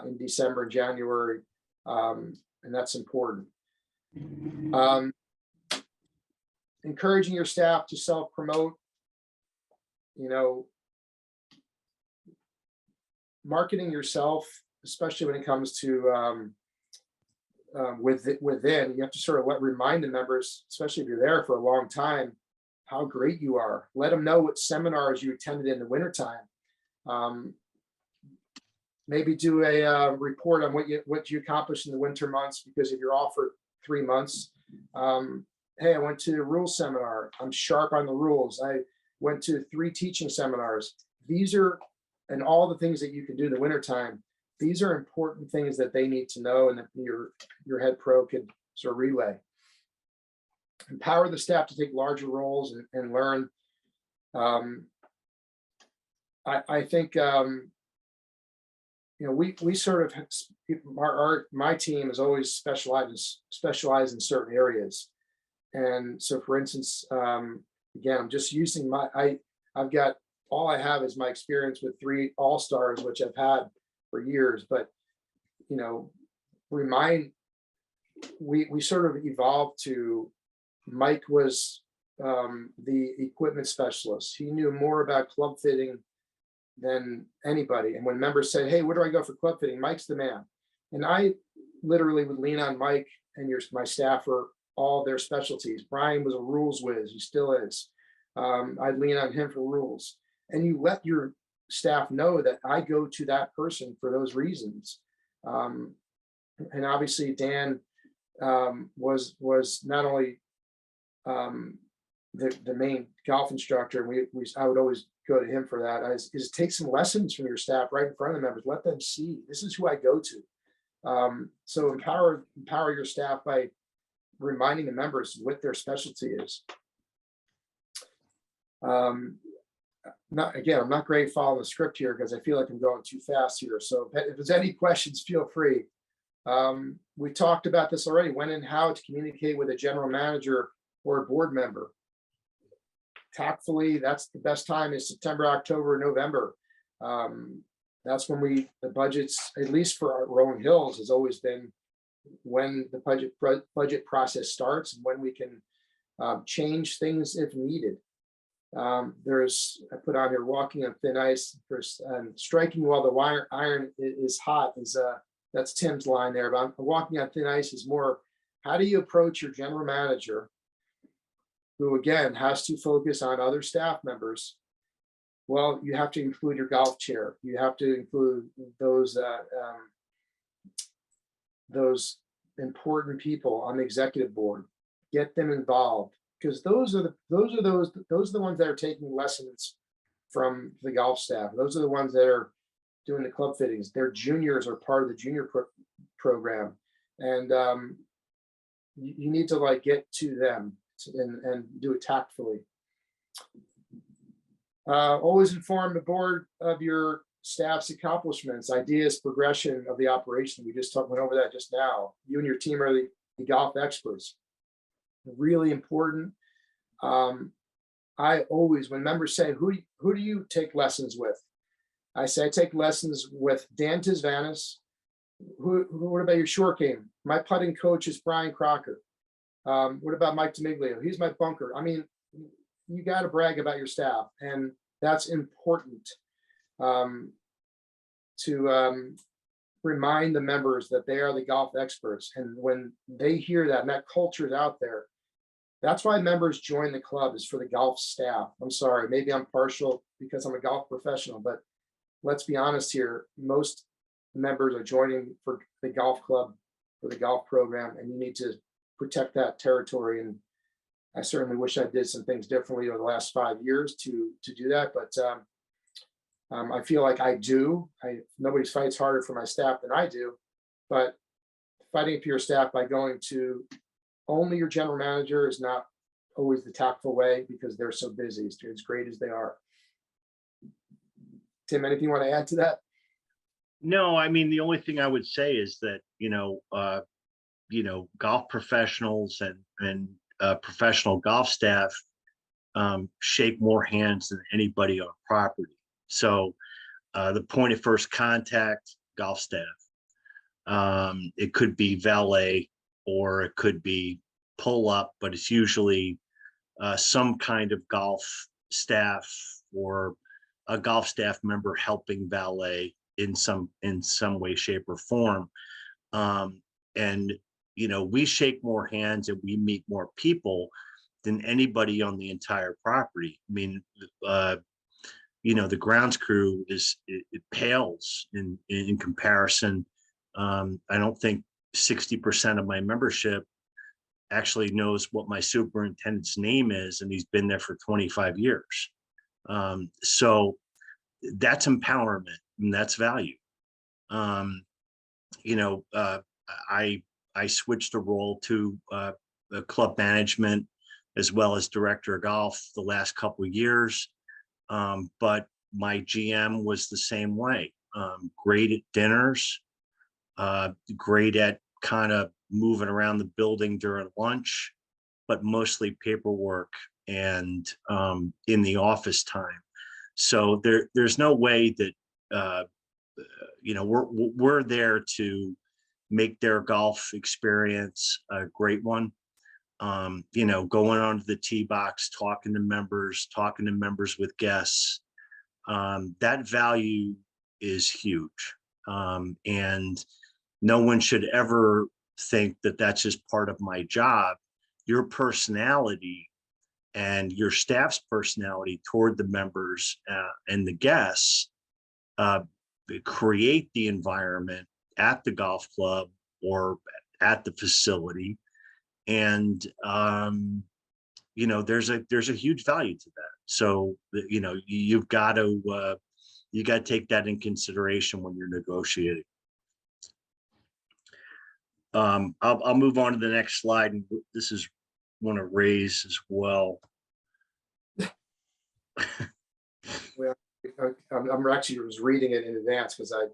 in December and January, and that's important. Encouraging your staff to self-promote, marketing yourself, especially when it comes to within, you have to sort of remind the members, especially if you're there for a long time, how great you are. Let them know what seminars you attended in the wintertime. Maybe do a report on what you accomplished in the winter months, because if you're off for 3 months, hey, I went to a rules seminar. I'm sharp on the rules. I went to 3 teaching seminars. These are, and all the things that you can do in the wintertime, these are important things that they need to know, and that your head pro could sort of relay. Empower the staff to take larger roles and learn. I think we sort of, my team is always specialized in certain areas. And so, for instance, again, I'm just using I've got, all I have is my experience with 3 all-stars, which I've had for years. But we sort of evolved to, Mike was the equipment specialist. He knew more about club fitting than anybody. And when members said, hey, where do I go for club fitting? Mike's the man. And I literally would lean on Mike and my staff for all their specialties. Brian was a rules whiz, he still is. I'd lean on him for rules. And you let your staff know that I go to that person for those reasons. And obviously Dan was not only the main golf instructor, and I would always go to him for that, is take some lessons from your staff right in front of the members. Let them see, this is who I go to. So empower your staff by reminding the members what their specialty is. I'm not great following the script here, because I feel like I'm going too fast here. So if there's any questions, feel free. We talked about this already, when and how to communicate with a general manager or a board member. Tactfully, that's the best time, is September, October, November. That's when the budgets, at least for our Rolling Hills, has always been when the budget process starts, and when we can change things if needed. I put on here, walking on thin ice, striking while the iron is hot, that's Tim's line there. But walking on thin ice is more, how do you approach your general manager, who again has to focus on other staff members? Well, you have to include your golf chair. You have to include those important people on the executive board. Get them involved, because those are the ones that are taking lessons from the golf staff. Those are the ones that are doing the club fittings. Their juniors are part of the junior program, and you need to like get to them and do it tactfully. Always inform the board of your staff's accomplishments, ideas, progression of the operation. We just went over that just now. You and your team are the golf experts. Really important. I always, when members say, who do you take lessons with? I say, I take lessons with Dan Tisvanis. What about your short game? My putting coach is Brian Crocker. What about Mike D'Amiglio? He's my bunker. I mean, you got to brag about your staff, and that's important to remind the members that they are the golf experts. And when they hear that, and that culture is out there, that's why members join the club, is for the golf staff. I'm sorry, maybe I'm partial because I'm a golf professional, but let's be honest here. Most members are joining for the golf club, for the golf program, and you need to protect that territory. And I certainly wish I did some things differently over the last 5 years to do that, but I feel like I do. Nobody fights harder for my staff than I do, but fighting for your staff by going to only your general manager is not always the tactful way, because they're so busy, as great as they are. Tim, anything you want to add to that? No, I mean, the only thing I would say is that, golf professionals and professional golf staff shake more hands than anybody on property. So the point of first contact, golf staff. It could be valet, or it could be pull up, but it's usually some kind of golf staff or a golf staff member helping valet in some way, shape, or form. And we shake more hands and we meet more people than anybody on the entire property. I mean, the grounds crew it pales in comparison. I don't think 60% of my membership actually knows what my superintendent's name is, and he's been there for 25 years. So that's empowerment, and that's value. I switched a role to club management as well as director of golf the last couple of years. But my GM was the same way. Great at dinners, great at kind of moving around the building during lunch, but mostly paperwork and in the office time. So there's no way that we're there to make their golf experience a great one. Going onto the tee box, talking to members with guests, that value is huge. And no one should ever think that that's just part of my job. Your personality and your staff's personality toward the members and the guests create the environment at the golf club or at the facility. And there's a huge value to that. So you've got to take that in consideration when you're negotiating. I'll move on to the next slide, and this is one of Ray's as well. Well, I'm actually was reading it in advance because I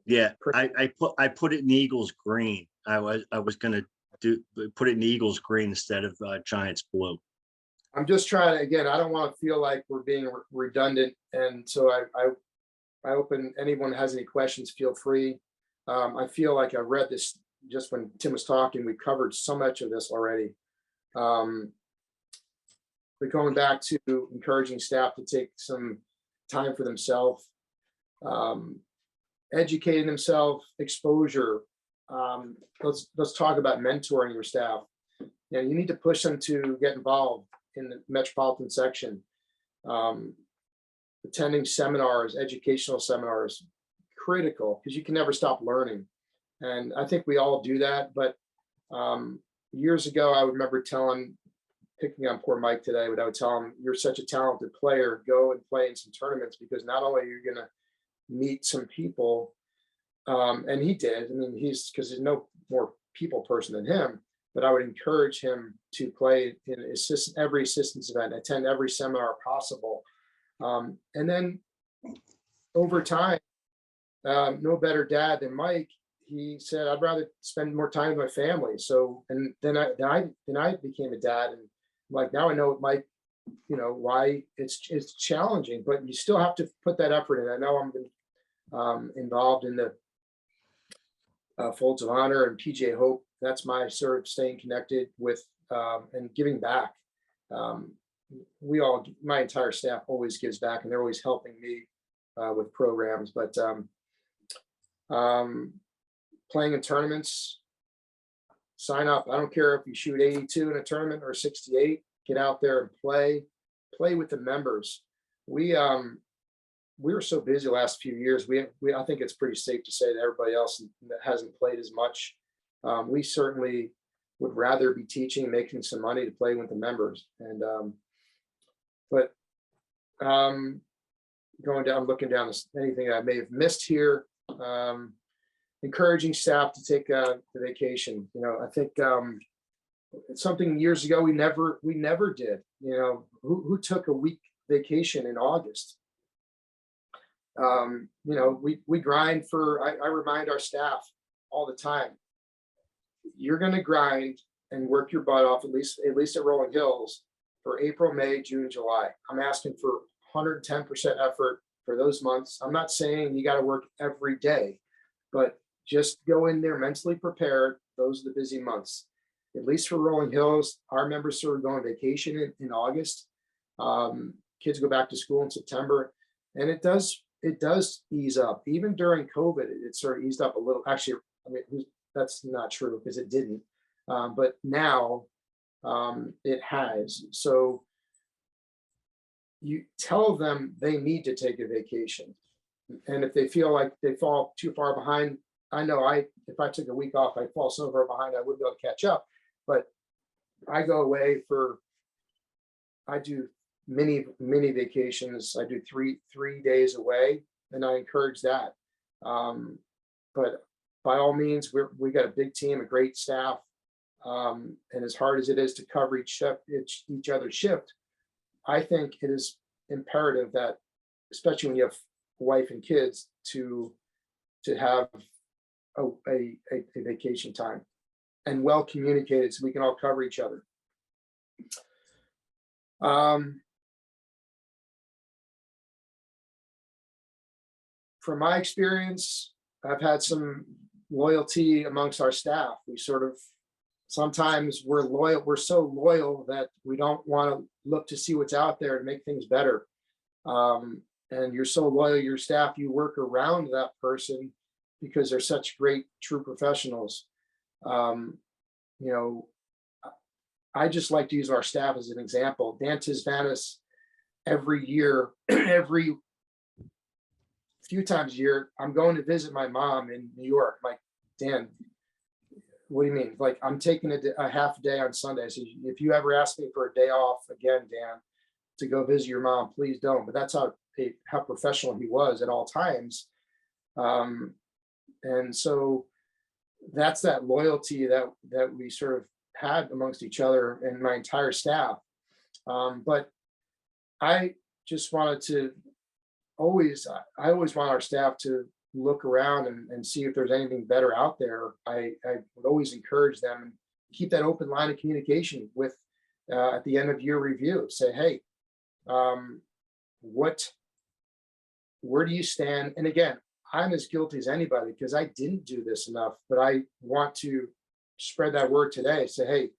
put it in Eagles green. I was going to put it in Eagles green instead of Giants blue. I'm just trying to, again, I don't want to feel like we're being redundant, and so I open, anyone has any questions, feel free. I feel like I read this just when Tim was talking. We covered so much of this already. But going back to encouraging staff to take some time for themselves, educating themselves, exposure. Let's talk about mentoring your staff. You need to push them to get involved in the metropolitan section. Attending seminars, educational seminars, critical, because you can never stop learning. And I think we all do that, but Years ago, I remember picking on poor Mike today, but I would tell him, you're such a talented player, go and play in some tournaments, because not only are you going to meet some people, and he did. I mean, because there's no more people person than him, but I would encourage him to play in every assistance event, attend every seminar possible. And then over time, no better dad than Mike, he said, I'd rather spend more time with my family. So, and then I became a dad, and like, now I know what Mike, why it's challenging, but you still have to put that effort in. I know I'm involved in the Folds of Honor and PGA Hope. That's my sort of staying connected with and giving back. My entire staff always gives back, and they're always helping me with programs. But playing in tournaments, sign up. I don't care if you shoot 82 in a tournament or 68. Get out there and play with the members. We were so busy the last few years. I think it's pretty safe to say that everybody else that hasn't played as much, we certainly would rather be teaching and making some money to play with the members. And going down, looking down anything I may have missed here. Encouraging staff to take the vacation. I think something years ago we never did. Who took a week vacation in August? We grind I remind our staff all the time, you're going to grind and work your butt off, at least at Rolling Hills, for April, May, June, July. I'm asking for 110% effort for those months. I'm not saying you got to work every day, but just go in there mentally prepared. Those are the busy months. At least for Rolling Hills, our members sort of go on vacation in August. Kids go back to school in September, and it does ease up. Even during COVID, it sort of eased up a little. Actually, I mean, that's not true because it didn't. But now it has. So you tell them they need to take a vacation. And if they feel like they fall too far behind, I know if I took a week off, I'd fall so far behind, I wouldn't be able to catch up. But I go away I do mini vacations. I do three days away, and I encourage that. But by all means, we got a big team, a great staff. And as hard as it is to cover each other's shift, I think it is imperative that, especially when you have a wife and kids, to have a vacation time and well communicated so we can all cover each other. From my experience, I've had some loyalty amongst our staff. We sometimes we're loyal. We're so loyal that we don't want to look to see what's out there to make things better. And you're so loyal to your staff, you work around that person because they're such great, true professionals. I just like to use our staff as an example. Dan Tisvanis, every year, every few times a year, I'm going to visit my mom in New York. I'm like, Dan, what do you mean? Like, I'm taking a half day on Sunday. So if you ever ask me for a day off again, Dan, to go visit your mom, please don't. But that's how professional he was at all times. And so that's that loyalty that we sort of had amongst each other and my entire staff. But I just wanted to I always want our staff to look around and see if there's anything better out there. I would always encourage them and keep that open line of communication with at the end of year review. Say, hey, where do you stand? And again, I'm as guilty as anybody because I didn't do this enough, but I want to spread that word today. Say, hey,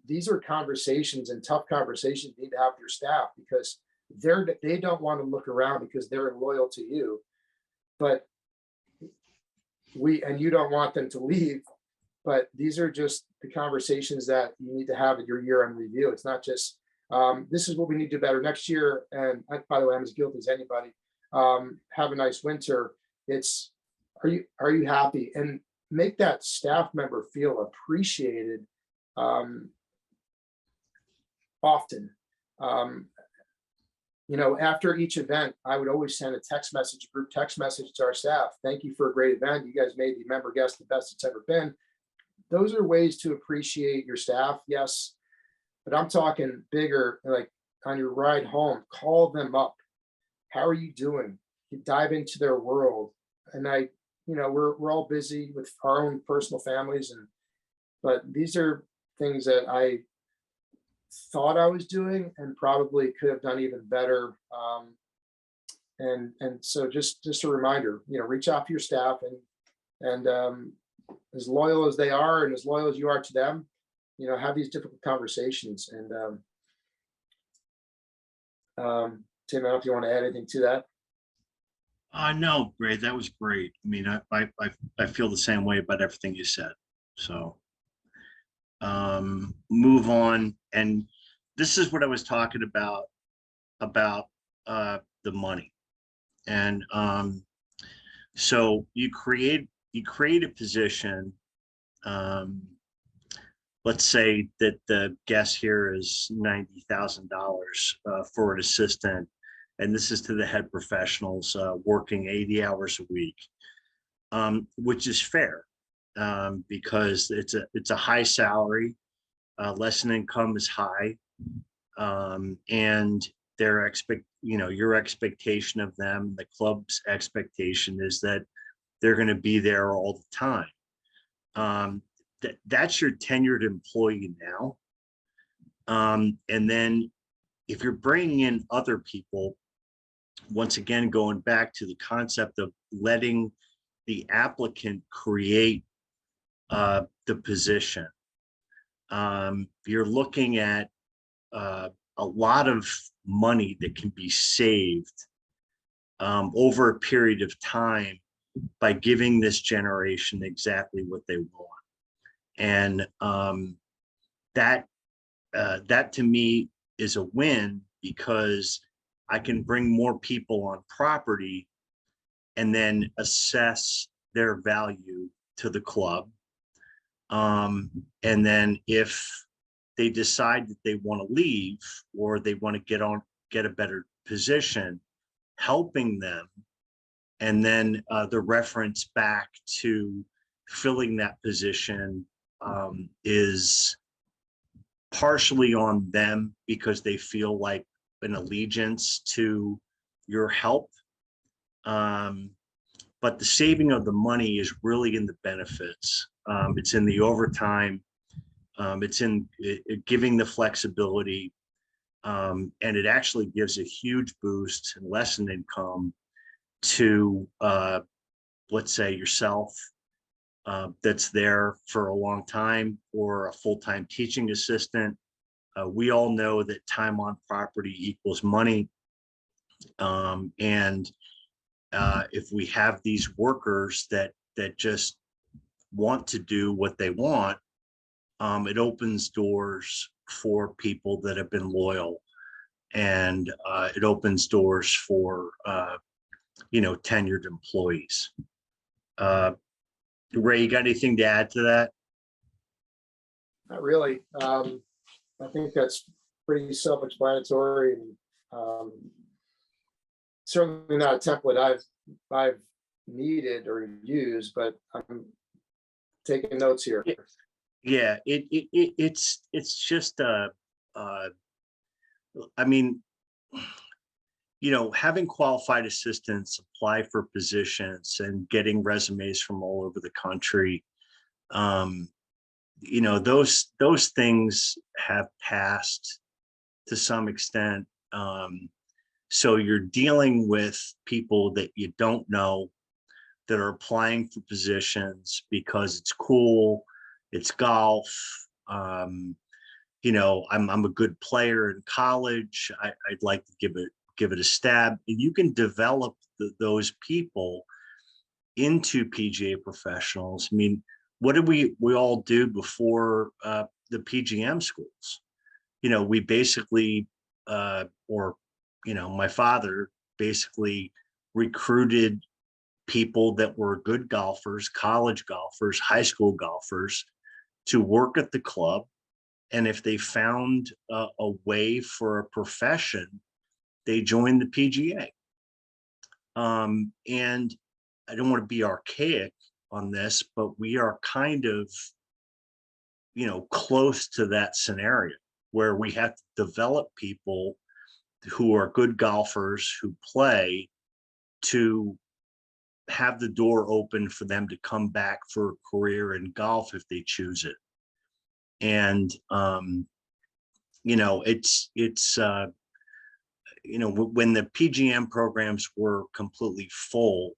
these are conversations and tough conversations you need to have with your staff because they don't want to look around because they're loyal to you, but you don't want them to leave. But these are just the conversations that you need to have at your year-end review. It's not just this is what we need to do better next year. And by the way, I'm as guilty as anybody. Have a nice winter. It's are you happy? And make that staff member feel appreciated often. You know, after each event, I would always send a text message, group text message to our staff. Thank you for a great event. You guys made the member guest the best it's ever been. Those are ways to appreciate your staff, yes. But I'm talking bigger, like on your ride home, call them up. How are you doing? You dive into their world. And you know, we're all busy with our own personal families, but these are things that I thought I was doing and probably could have done even better. And so just a reminder, you know, reach out to your staff and as loyal as they are and as loyal as you are to them, you know, have these difficult conversations. And Tim, I don't know if you want to add anything to that. No, Ray, that was great. I mean, I feel the same way about everything you said. So move on. And this is what I was talking about the money. And so you create a position. Let's say that the guess here is $90,000 for an assistant, and this is to the head professionals working 80 hours a week, which is fair because it's a high salary, lesson income is high, and your expectation of them, the club's expectation is that they're going to be there all the time. That's your tenured employee now. And then if you're bringing in other people, once again, going back to the concept of letting the applicant create the position, you're looking at a lot of money that can be saved over a period of time by giving this generation exactly what they want. And that to me is a win, because I can bring more people on property and then assess their value to the club. And then if they decide that they want to leave or they want to get a better position, helping them, and then the reference back to filling that position is partially on them because they feel like an allegiance to your help. But the saving of the money is really in the benefits. It's in the overtime. It's in giving the flexibility. And it actually gives a huge boost in lesson income to, let's say, yourself, that's there for a long time, or a full-time teaching assistant. We all know that time on property equals money. And if we have these workers that just want to do what they want, it opens doors for people that have been loyal, and it opens doors for tenured employees. Ray, you got anything to add to that? Not really. I think that's pretty self-explanatory, and certainly not a template I've needed or used, but I'm taking notes here. Yeah, it's just I mean, having qualified assistants apply for positions and getting resumes from all over the country, those things have passed to some extent. So you're dealing with people that you don't know that are applying for positions because it's cool, it's golf. I'm a good player in college. I'd like to give it a stab. And you can develop those people into PGA professionals. I mean, what did we all do before the PGM schools? We basically, my father basically recruited people that were good golfers, college golfers, high school golfers, to work at the club. And if they found a way for a profession, they joined the PGA. And I don't want to be archaic on this, but we are kind of, close to that scenario where we have to develop people who are good golfers who play to have the door open for them to come back for a career in golf if they choose it. And when the PGM programs were completely full,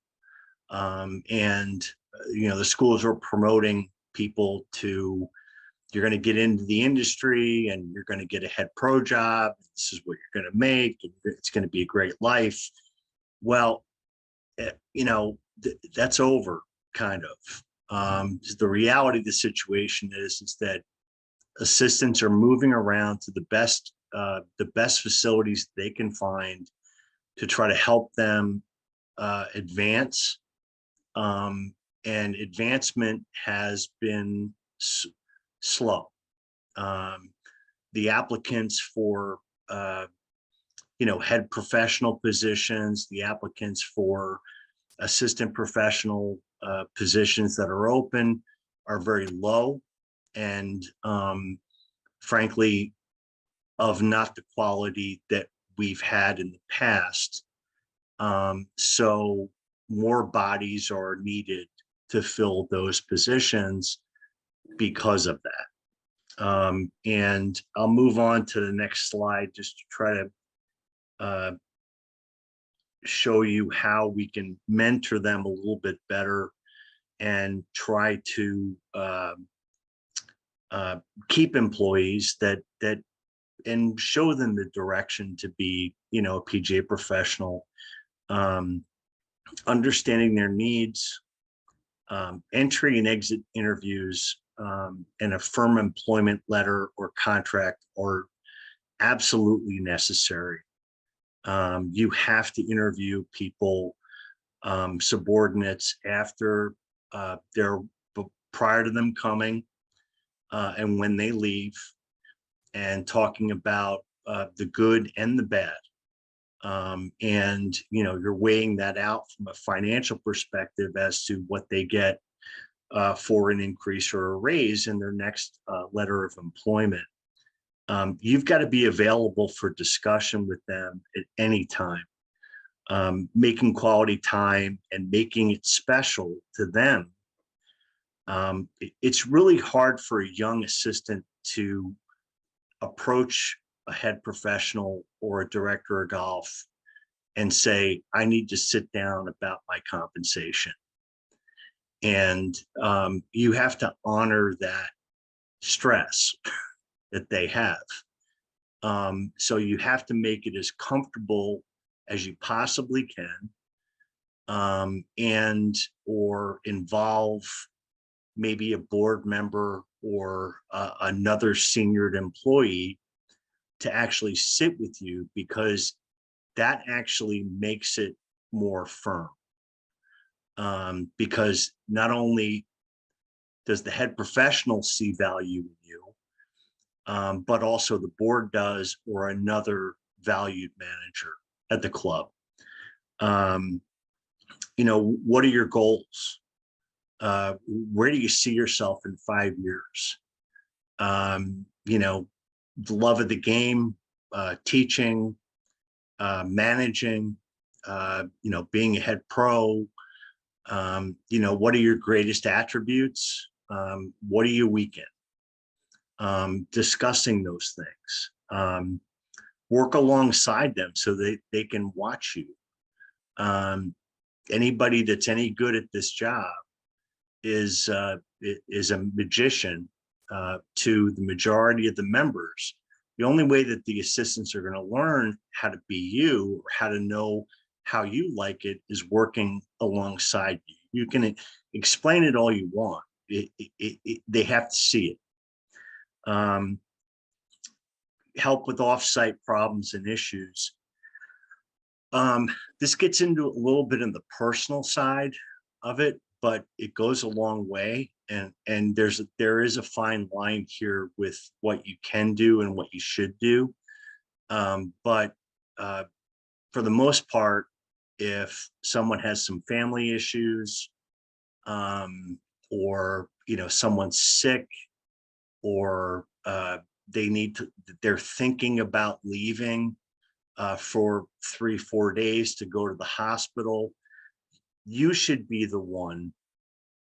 and the schools were promoting people to, you're going to get into the industry and you're going to get a head pro job. This is what you're going to make. And it's going to be a great life. Well, that's over, kind of. The reality of the situation is that assistants are moving around to the best facilities they can find to try to help them advance. And advancement has been slow. The applicants for head professional positions, the applicants for assistant professional positions that are open are very low, and frankly, of not the quality that we've had in the past. So more bodies are needed to fill those positions because of that. And I'll move on to the next slide just to try to show you how we can mentor them a little bit better and try to keep employees that and show them the direction to be, a PGA professional, understanding their needs, entry and exit interviews, and a firm employment letter or contract are absolutely necessary. You have to interview people, subordinates, after prior to them coming, and when they leave, and talking about the good and the bad. And you're weighing that out from a financial perspective as to what they get for an increase or a raise in their next letter of employment. You've got to be available for discussion with them at any time, making quality time and making it special to them. It's really hard for a young assistant to approach a head professional or a director of golf and say, I need to sit down about my compensation. And you have to honor that stress that they have. So you have to make it as comfortable as you possibly can, and or involve maybe a board member or another senior employee to actually sit with you, because that actually makes it more firm. Because not only does the head professional see value in you, but also the board does, or another valued manager at the club. What are your goals? Where do you see yourself in 5 years? The love of the game, teaching, managing, being a head pro. What are your greatest attributes? What are you weak in? Discussing those things. Work alongside them so they can watch you. Anybody that's any good at this job is a magician to the majority of the members. The only way that the assistants are going to learn how to be you, or how to know how you like it, is working alongside you. You can explain it all you want. They have to see it. Help with offsite problems and issues. This gets into a little bit in the personal side of it, but it goes a long way. And there is a fine line here with what you can do and what you should do. But for the most part, if someone has some family issues, or someone's sick, or they're thinking about leaving for 3-4 days to go to the hospital, you should be the one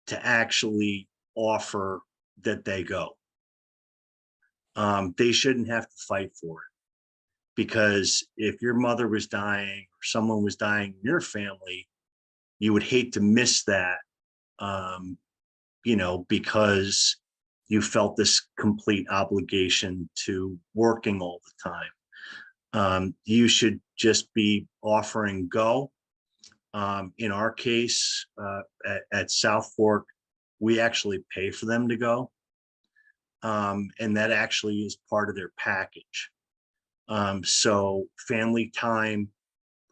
to actually offer that they go. They shouldn't have to fight for it, because if your mother was dying or someone was dying in your family, you would hate to miss that, because you felt this complete obligation to working all the time. You should just be offering go. In our case, at South Fork, we actually pay for them to go. And that actually is part of their package. So family time,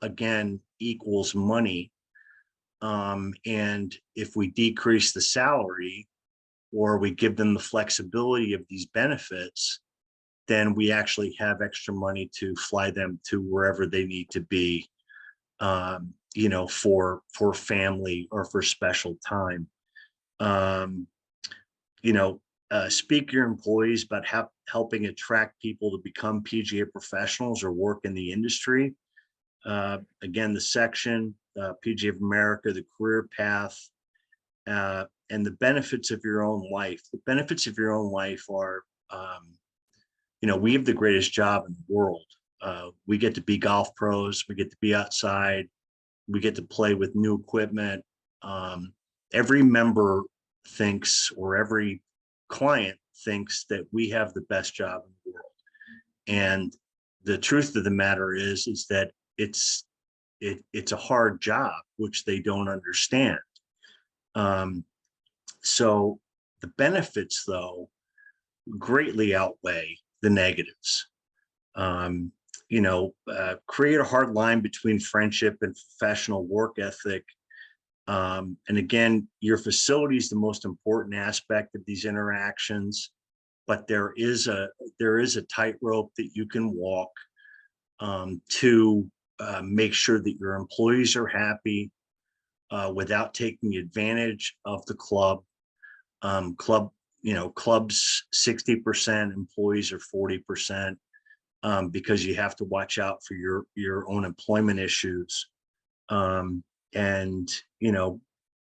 again, equals money. And if we decrease the salary, or we give them the flexibility of these benefits, then we actually have extra money to fly them to wherever they need to be, for family or for special time. Speak to your employees about helping attract people to become PGA professionals or work in the industry. Again, the section, PGA of America, the career path, and the benefits of your own life. The benefits of your own life are, we have the greatest job in the world. We get to be golf pros. We get to be outside. We get to play with new equipment. Every member thinks, or every client thinks, that we have the best job in the world. And the truth of the matter is that it's a hard job, which they don't understand. So the benefits, though, greatly outweigh the negatives. Create a hard line between friendship and professional work ethic. And again, your facility is the most important aspect of these interactions, but there is a tightrope that you can walk to make sure that your employees are happy without taking advantage of the club. Club's 60%, employees are 40%, because you have to watch out for your own employment issues. And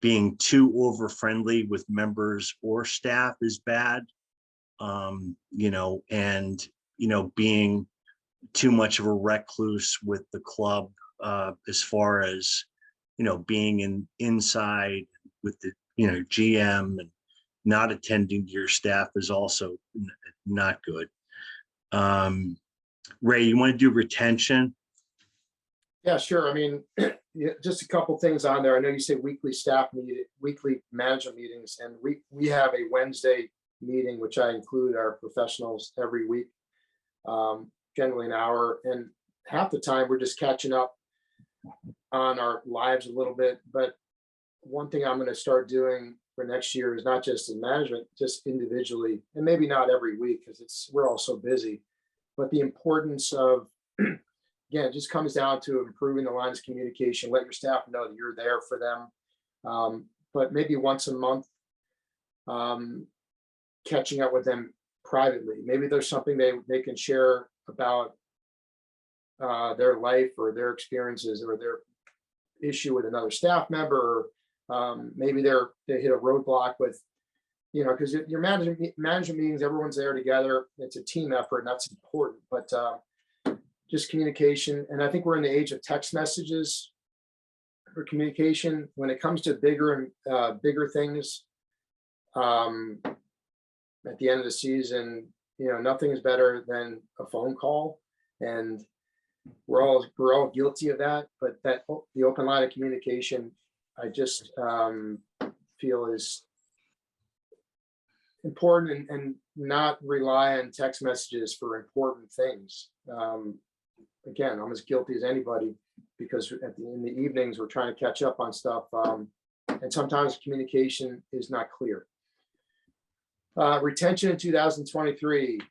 being too over friendly with members or staff is bad. Being too much of a recluse with the club, as far as being inside with the GM and not attending to your staff is also not good. Ray, you want to do retention? Yeah, sure. I mean, just a couple things on there. I know you say weekly management meetings, and we have a Wednesday meeting, which I include our professionals every week, generally an hour. And half the time we're just catching up on our lives a little bit. But one thing I'm going to start doing for next year is not just in management, just individually, and maybe not every week because we're all so busy, but the importance of, again, it just comes down to improving the lines of communication. Let your staff know that you're there for them. But maybe once a month, catching up with them privately. Maybe there's something they can share about their life or their experiences or their issue with another staff member. Maybe they hit a roadblock with, because your management meetings, everyone's there together. It's a team effort, and that's important. But just communication. And I think we're in the age of text messages for communication. When it comes to bigger things, at the end of the season, nothing is better than a phone call, and we're all guilty of that. But the open line of communication, I just feel is important, and not rely on text messages for important things. Again, I'm as guilty as anybody. because in the evenings, we're trying to catch up on stuff. And sometimes communication is not clear. Retention in 2023.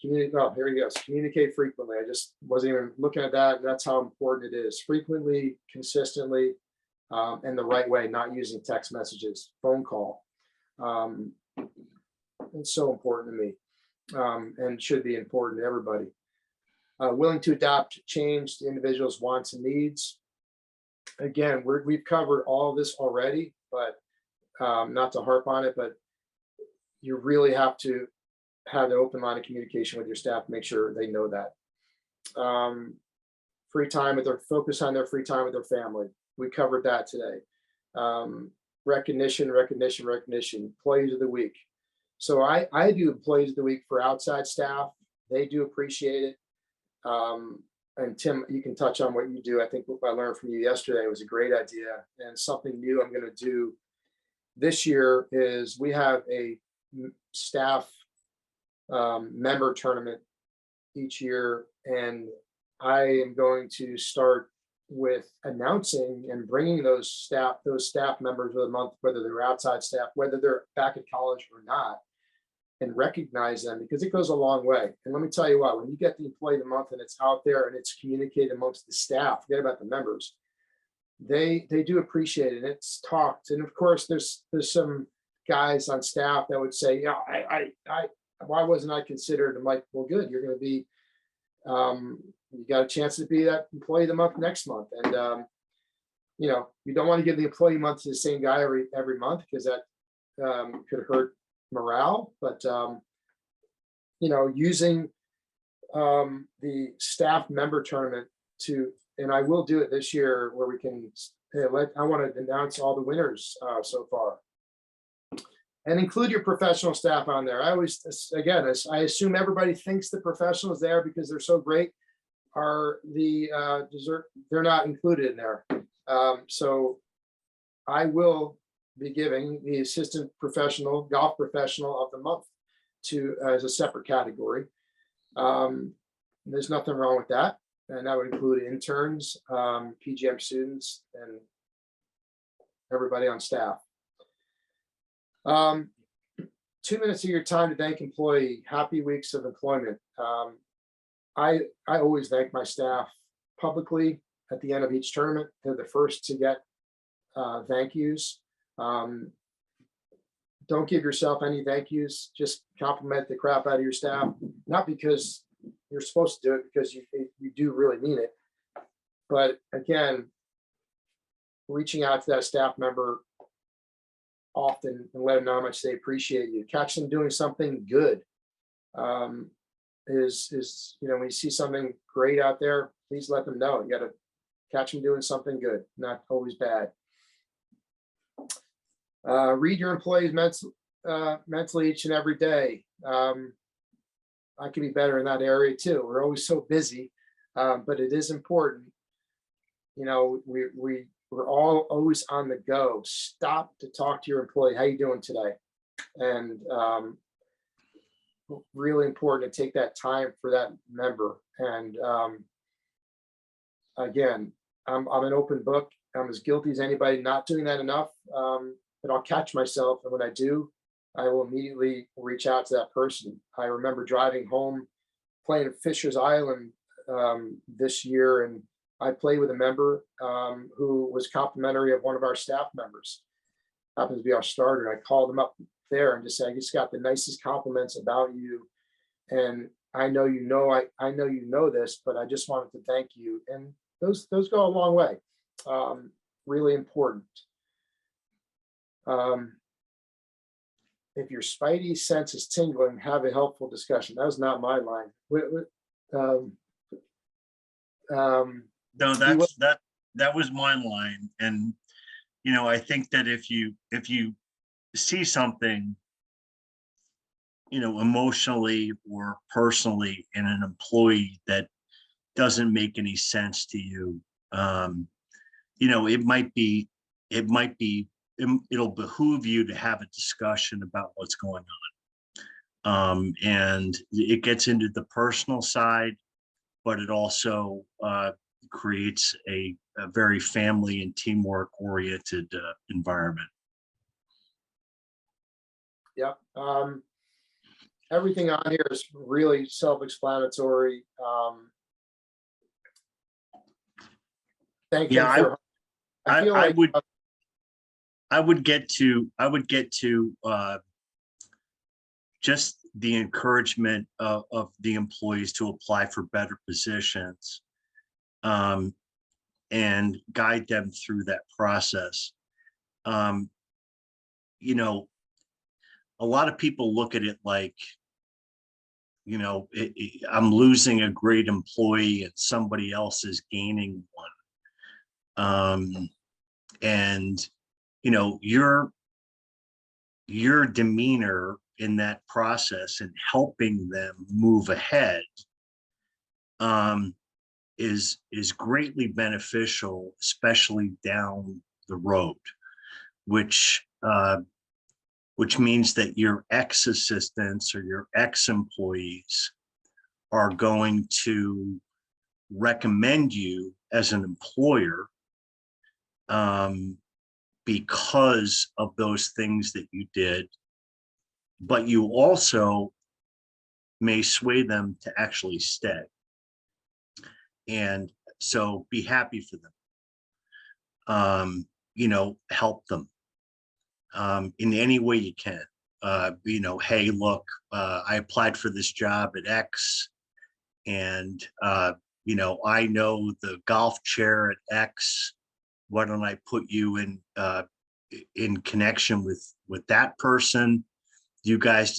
Here he goes. Communicate frequently. I just wasn't even looking at that. That's how important it is. Frequently, consistently, and the right way, not using text messages, phone call. It's so important to me, and should be important to everybody. Willing to adapt change to individuals' wants and needs. Again, we've covered all of this already, but not to harp on it, but you really have to have an open line of communication with your staff, make sure they know that. Free time with their focus on their free time with their family. We covered that today. Recognition, employees of the week. So I do employees of the week for outside staff. They do appreciate it. And Tim, you can touch on what you do. I think what I learned from you yesterday was a great idea, and something new I'm going to do this year is we have a staff member tournament each year, and I am going to start with announcing and bringing those staff members of the month, whether they're outside staff, whether they're back at college or not, and recognize them, because it goes a long way. And let me tell you what, when you get the employee of the month and it's out there and it's communicated amongst the staff, forget about the members, they do appreciate it. And it's talked. And of course, there's some guys on staff that would say, yeah, why wasn't I considered? I'm like, well, good, you're going to be, you got a chance to be that employee of the month next month. And you know, you don't want to give the employee month to the same guy every month, because that could hurt morale. But you know, using the staff member tournament to, and I will do it this year, where we can I want to announce all the winners so far, and include your professional staff on there. I always, again, I assume everybody thinks the professionals there because they're so great are the they're not included in there. So I will be giving the assistant professional, golf professional of the month to as a separate category. There's nothing wrong with that. And that would include interns, PGM students, and everybody on staff. 2 minutes of your time to thank employee. Happy weeks of employment. I always thank my staff publicly at the end of each tournament. They're the first to get thank yous. Don't give yourself any thank yous. Just compliment the crap out of your staff, not because you're supposed to do it, because you do really mean it. But again, reaching out to that staff member often and let them know how much they appreciate you. Catch them doing something good. Is you know, when you see something great out there, please let them know. You got to catch them doing something good, not always bad. Read your employees mentally each and every day. I can be better in that area too. We're always so busy, but it is important. You know, we're all always on the go. Stop to talk to your employee. How you doing today? And really important to take that time for that member. And again, I'm an open book. I'm as guilty as anybody not doing that enough. But I'll catch myself, and when I do, I will immediately reach out to that person. I remember driving home, playing at Fisher's Island this year, and I played with a member who was complimentary of one of our staff members. Happens to be our starter. I called him up there and just said, I just got the nicest compliments about you, and I know you know I know you know this, but I just wanted to thank you. And those go a long way. Really important. If your spidey sense is tingling, have a helpful discussion. That was not my line. No, that was my line. And you know, I think that if you see something, you know, emotionally or personally in an employee that doesn't make any sense to you, you know, it'll behoove you to have a discussion about what's going on. And it gets into the personal side, but it also creates a very family and teamwork oriented environment. Yep. Everything on here is really self-explanatory. Thank Yeah, them for. I feel I like would I would get to just the encouragement of the employees to apply for better positions, and guide them through that process. Um, you know, a lot of people look at it like, I'm losing a great employee and somebody else is gaining one. And your demeanor in that process and helping them move ahead is greatly beneficial, especially down the road, which means that your ex-assistants or your ex-employees are going to recommend you as an employer, because of those things that you did, but you also may sway them to actually stay. And so be happy for them. Help them in any way you can. Hey, look, I applied for this job at X, and I know the golf chair at X. Why don't I put you in connection with that person? You guys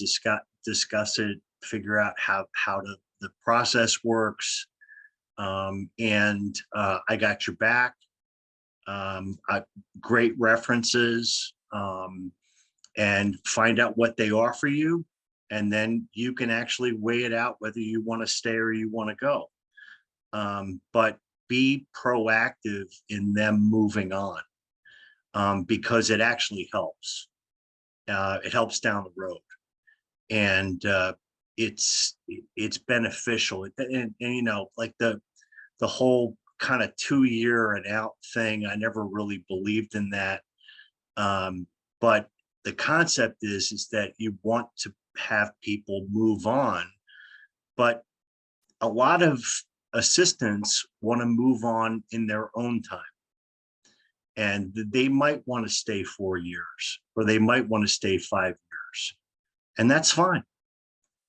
discuss it, figure out how the process works, and I got your back. Great references, and find out what they offer you, and then you can actually weigh it out whether you want to stay or you want to go. But be proactive in them moving on, because it actually helps. It helps down the road, and it's beneficial. And like the whole kind of 2-year and out thing, I never really believed in that. But the concept is that you want to have people move on, but a lot of assistants want to move on in their own time. And they might want to stay 4 years, or they might want to stay 5 years. And that's fine.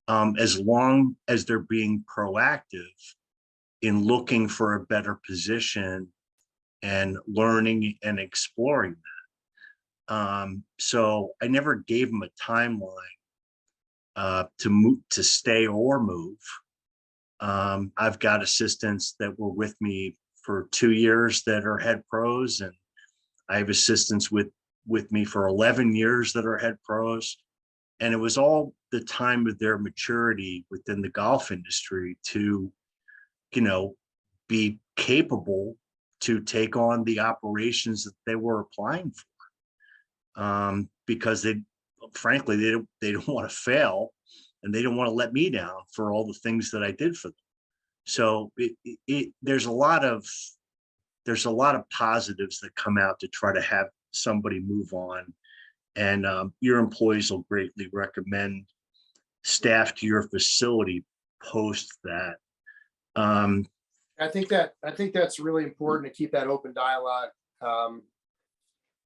As long as they're being proactive in looking for a better position and learning and exploring that. So I never gave them a timeline to stay or move. I've got assistants that were with me for 2 years that are head pros, and I have assistants with me for 11 years that are head pros. And it was all the time of their maturity within the golf industry to, be capable to take on the operations that they were applying for. Because frankly, they don't want to fail, and they don't want to let me down for all the things that I did for them. So there's a lot of positives that come out to try to have somebody move on, and your employees will greatly recommend staff to your facility post that. I think that's really important to keep that open dialogue.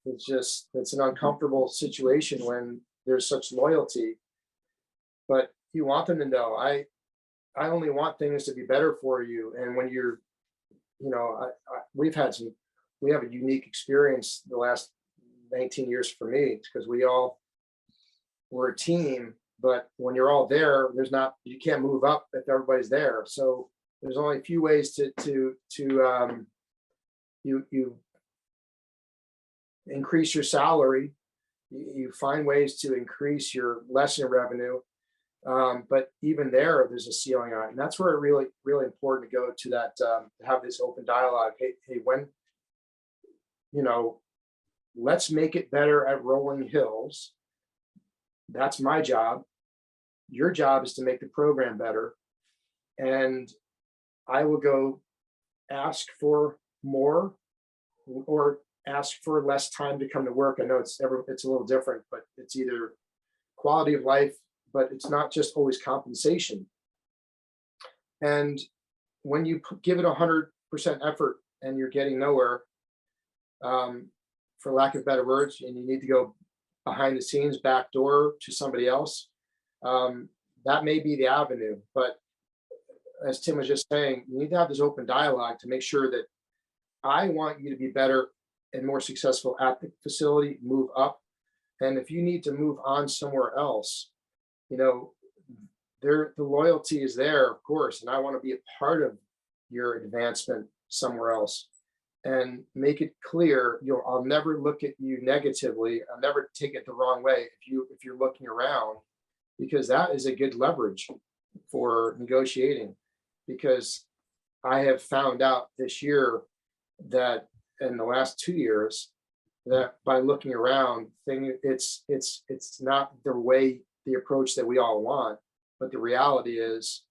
It's an uncomfortable situation when there's such loyalty, but you want them to know, I only want things to be better for you. And when you're, we have a unique experience the last 19 years for me, because we're a team, but when you're all there, you can't move up if everybody's there. So there's only a few ways to you increase your salary. You find ways to increase your lesson revenue. But even there's a ceiling on it. And that's where it really, really important to go to that, to have this open dialogue. Hey, when, let's make it better at Rolling Hills. That's my job. Your job is to make the program better. And I will go ask for more or ask for less time to come to work. I know it's a little different, but it's either quality of life, but it's not just always compensation. And when you give it 100% effort and you're getting nowhere, for lack of better words, and you need to go behind the scenes, back door to somebody else, that may be the avenue. But as Tim was just saying, you need to have this open dialogue to make sure that I want you to be better and more successful at the facility, move up. And if you need to move on somewhere else, you know, the loyalty is there, of course, and I want to be a part of your advancement somewhere else. And make it clear, I'll never look at you negatively. I'll never take it the wrong way if you're looking around, because that is a good leverage for negotiating. Because I have found out this year that in the last 2 years, that by looking around, it's not the approach that we all want. But the reality is,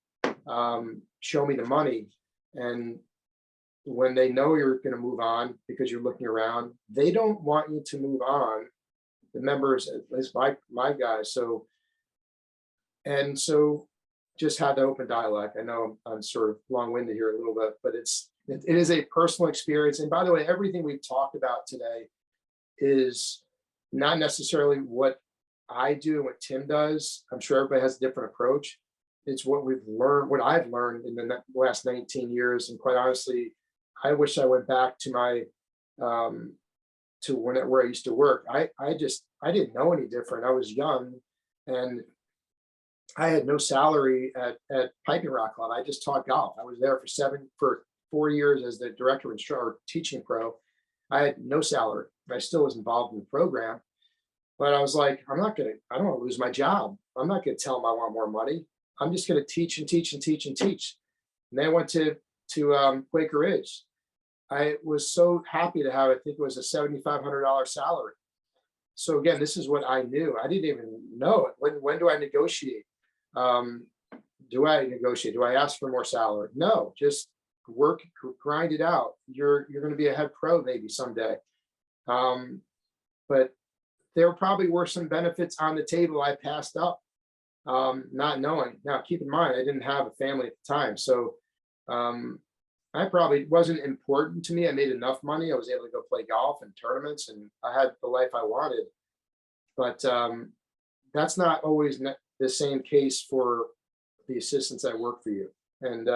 show me the money. And when they know you're going to move on because you're looking around, they don't want you to move on. The members, at least my guys. So just have the open dialogue. I know I'm sort of long-winded here a little bit, but it is a personal experience. And by the way, everything we've talked about today is not necessarily what I do and what Tim does. I'm sure everybody has a different approach. It's what we've learned, what I've learned in the last 19 years. And quite honestly, I wish I went back to my where I used to work. I didn't know any different. I was young, and I had no salary at Piping Rock Club. I just taught golf. I was there for 4 years as the director or teaching pro. I had no salary, but I still was involved in the program. But I was like, I don't want to lose my job. I'm not going to tell them I want more money. I'm just going to teach and teach and teach and teach. And then I went to Quaker Ridge. I was so happy to have, I think it was a $7,500 salary. So again, this is what I knew. I didn't even know it. When do I negotiate? Do I negotiate? Do I ask for more salary? No, just work, grind it out. You're going to be a head pro maybe someday. But there probably were some benefits on the table I passed up, not knowing. Now, keep in mind, I didn't have a family at the time. So I probably wasn't important to me. I made enough money. I was able to go play golf and tournaments, and I had the life I wanted. But that's not always the same case for the assistants that work for you. And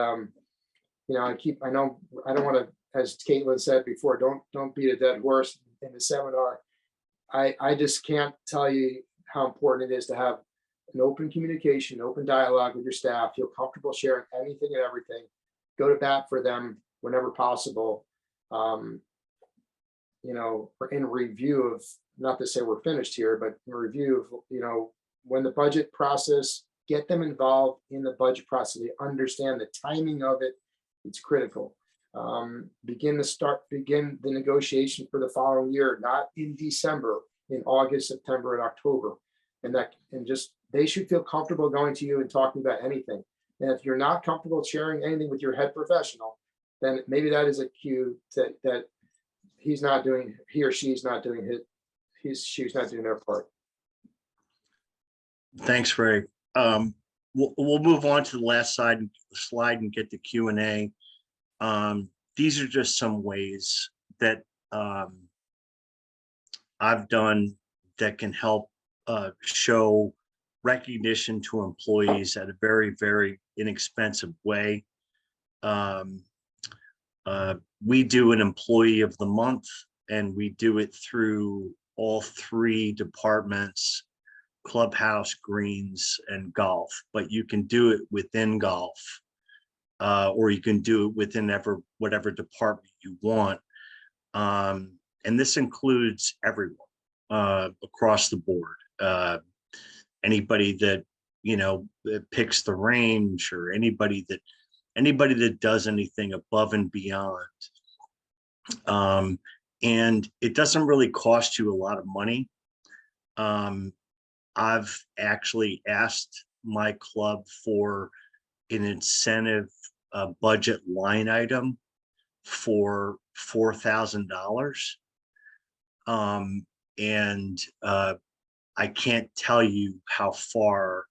you know, I know I don't want to, as Caitlin said before, don't beat a dead horse in the seminar. I just can't tell you how important it is to have an open communication, open dialogue with your staff, feel comfortable sharing anything and everything, go to bat for them whenever possible. You know, in review of, not to say we're finished here, but in review of, you know, when the budget process, get them involved in the budget process. They understand the timing of it. It's critical. Begin the negotiation for the following year, not in December, in August, September, and October. And just, they should feel comfortable going to you and talking about anything. And if you're not comfortable sharing anything with your head professional, then maybe that is a cue that he or she's not doing she's not doing their part. Thanks, Ray. We'll move on to the last slide and get the Q&A. These are just some ways that I've done that can help show recognition to employees at a very, very inexpensive way. We do an employee of the month, and we do it through all 3 departments: clubhouse, greens, and golf. But you can do it within golf, or you can do it within whatever department you want. And this includes everyone across the board. Anybody that, you know, that picks the range, or anybody that does anything above and beyond. And it doesn't really cost you a lot of money. I've actually asked my club for an incentive budget line item for $4,000. And I can't tell you how far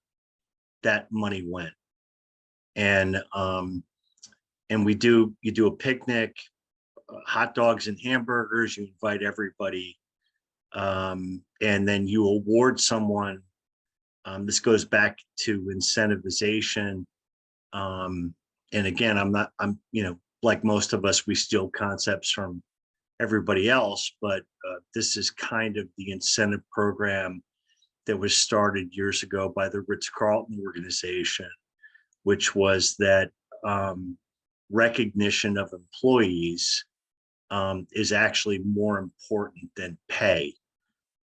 that money went. And you do a picnic, hot dogs and hamburgers, you invite everybody, and then you award someone. This goes back to incentivization. And again, I'm, like most of us, we steal concepts from everybody else, but this is kind of the incentive program that was started years ago by the Ritz-Carlton organization, which was that recognition of employees is actually more important than pay.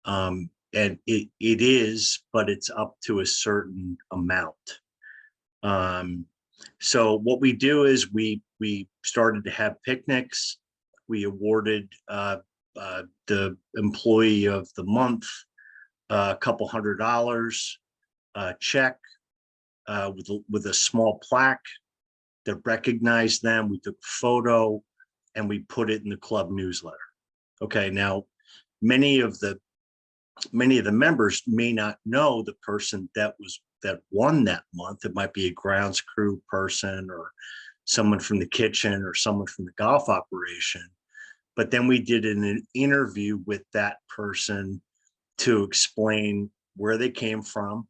And it is, but it's up to a certain amount. So what we do is we started to have picnics. We awarded the employee of the month a couple $100, check with a small plaque that recognized them. We took a photo and we put it in the club newsletter. Okay, now many of the members may not know the person that won that month. It might be a grounds crew person or someone from the kitchen or someone from the golf operation. But then we did an interview with that person to explain where they came from,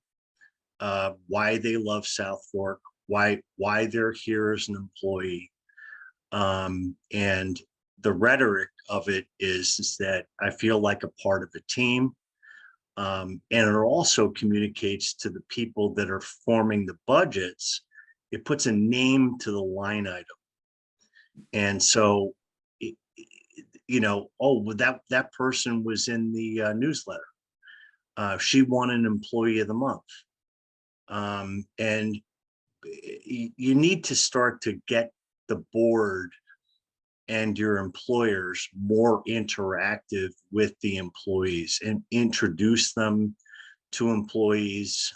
why they love South Fork, why they're here as an employee. And the rhetoric of it is that I feel like a part of a team. And it also communicates to the people that are forming the budgets. It puts a name to the line item. And so, oh, that person was in the newsletter. She won an employee of the month. And you need to start to get the board and your employers more interactive with the employees and introduce them to employees,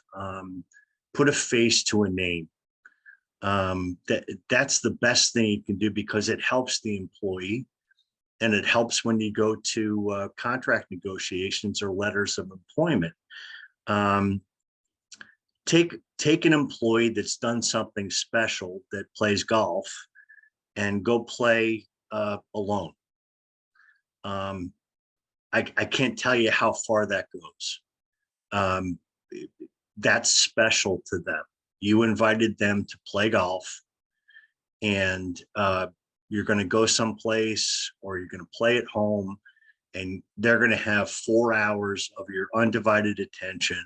put a face to a name. That's the best thing you can do because it helps the employee and it helps when you go to contract negotiations or letters of employment. Take an employee that's done something special, that plays golf, and go play alone. I can't tell you how far that goes. That's special to them. You invited them to play golf, and you're going to go someplace or you're going to play at home, and they're going to have 4 hours of your undivided attention.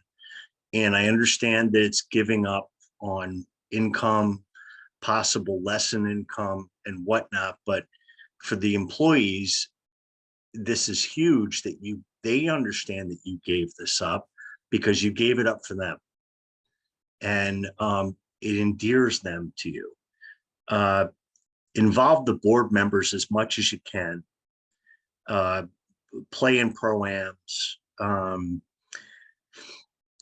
And I understand that it's giving up on income, possible lesson income and whatnot, but for the employees, this is huge that they understand that you gave this up because you gave it up for them. And it endears them to you. Involve the board members as much as you can. Play in pro-ams.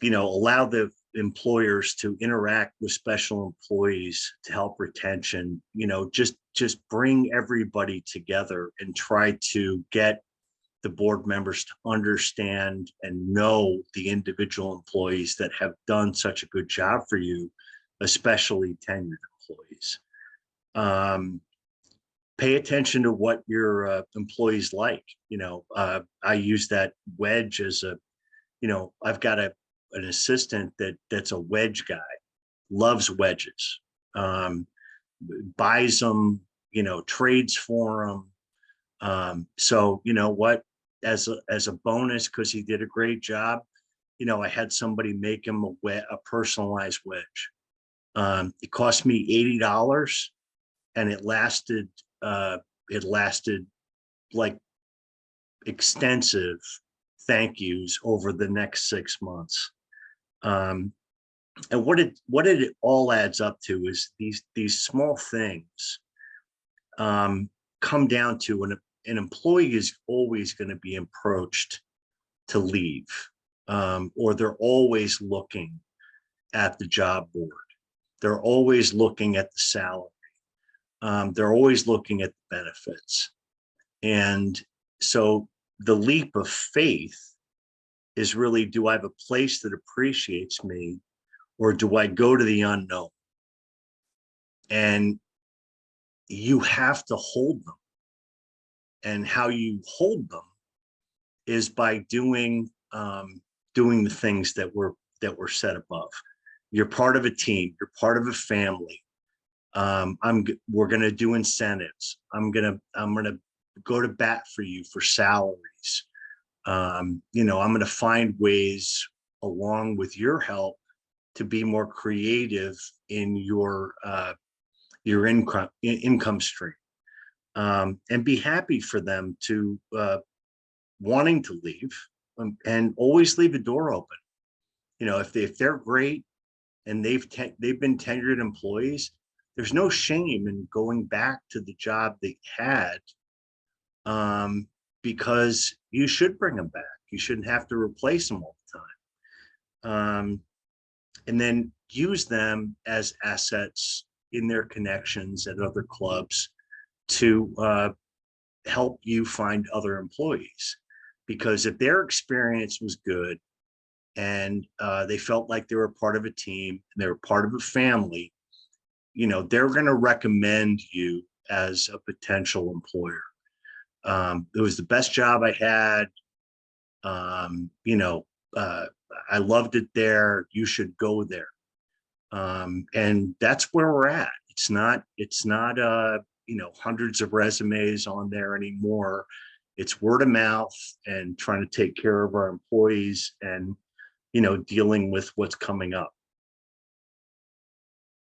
Allow the employers to interact with special employees to help retention. Just bring everybody together and try to get the board members to understand and know the individual employees that have done such a good job for you, especially tenured employees. Pay attention to what your employees like. I use that wedge as I've got an assistant that's a wedge guy, loves wedges, buys them, trades for them. So what, as a bonus, because he did a great job, I had somebody make him a personalized wedge. It cost me $80, and it lasted like extensive thank yous over the next 6 months. And what it all adds up to is these small things come down to an employee is always going to be approached to leave, or they're always looking at the job board. They're always looking at the salary. they're always looking at the benefits. And so the leap of faith is really, do I have a place that appreciates me, or do I go to the unknown? And you have to hold them. And how you hold them is by doing the things that were said above. You're part of a team. You're part of a family. We're gonna do incentives. I'm gonna go to bat for you for salaries. I'm gonna find ways, along with your help, to be more creative in your income stream, and be happy for them to wanting to leave, and always leave a door open. If they're great and they've been tenured employees, there's no shame in going back to the job they had, because you should bring them back. You shouldn't have to replace them all the time. And then use them as assets in their connections at other clubs to help you find other employees. Because if their experience was good, and they felt like they were part of a team, and they were part of a family, they're going to recommend you as a potential employer. It was the best job I had. I loved it there. You should go there. And that's where we're at. It's not hundreds of resumes on there anymore. It's word of mouth and trying to take care of our employees, and dealing with what's coming up.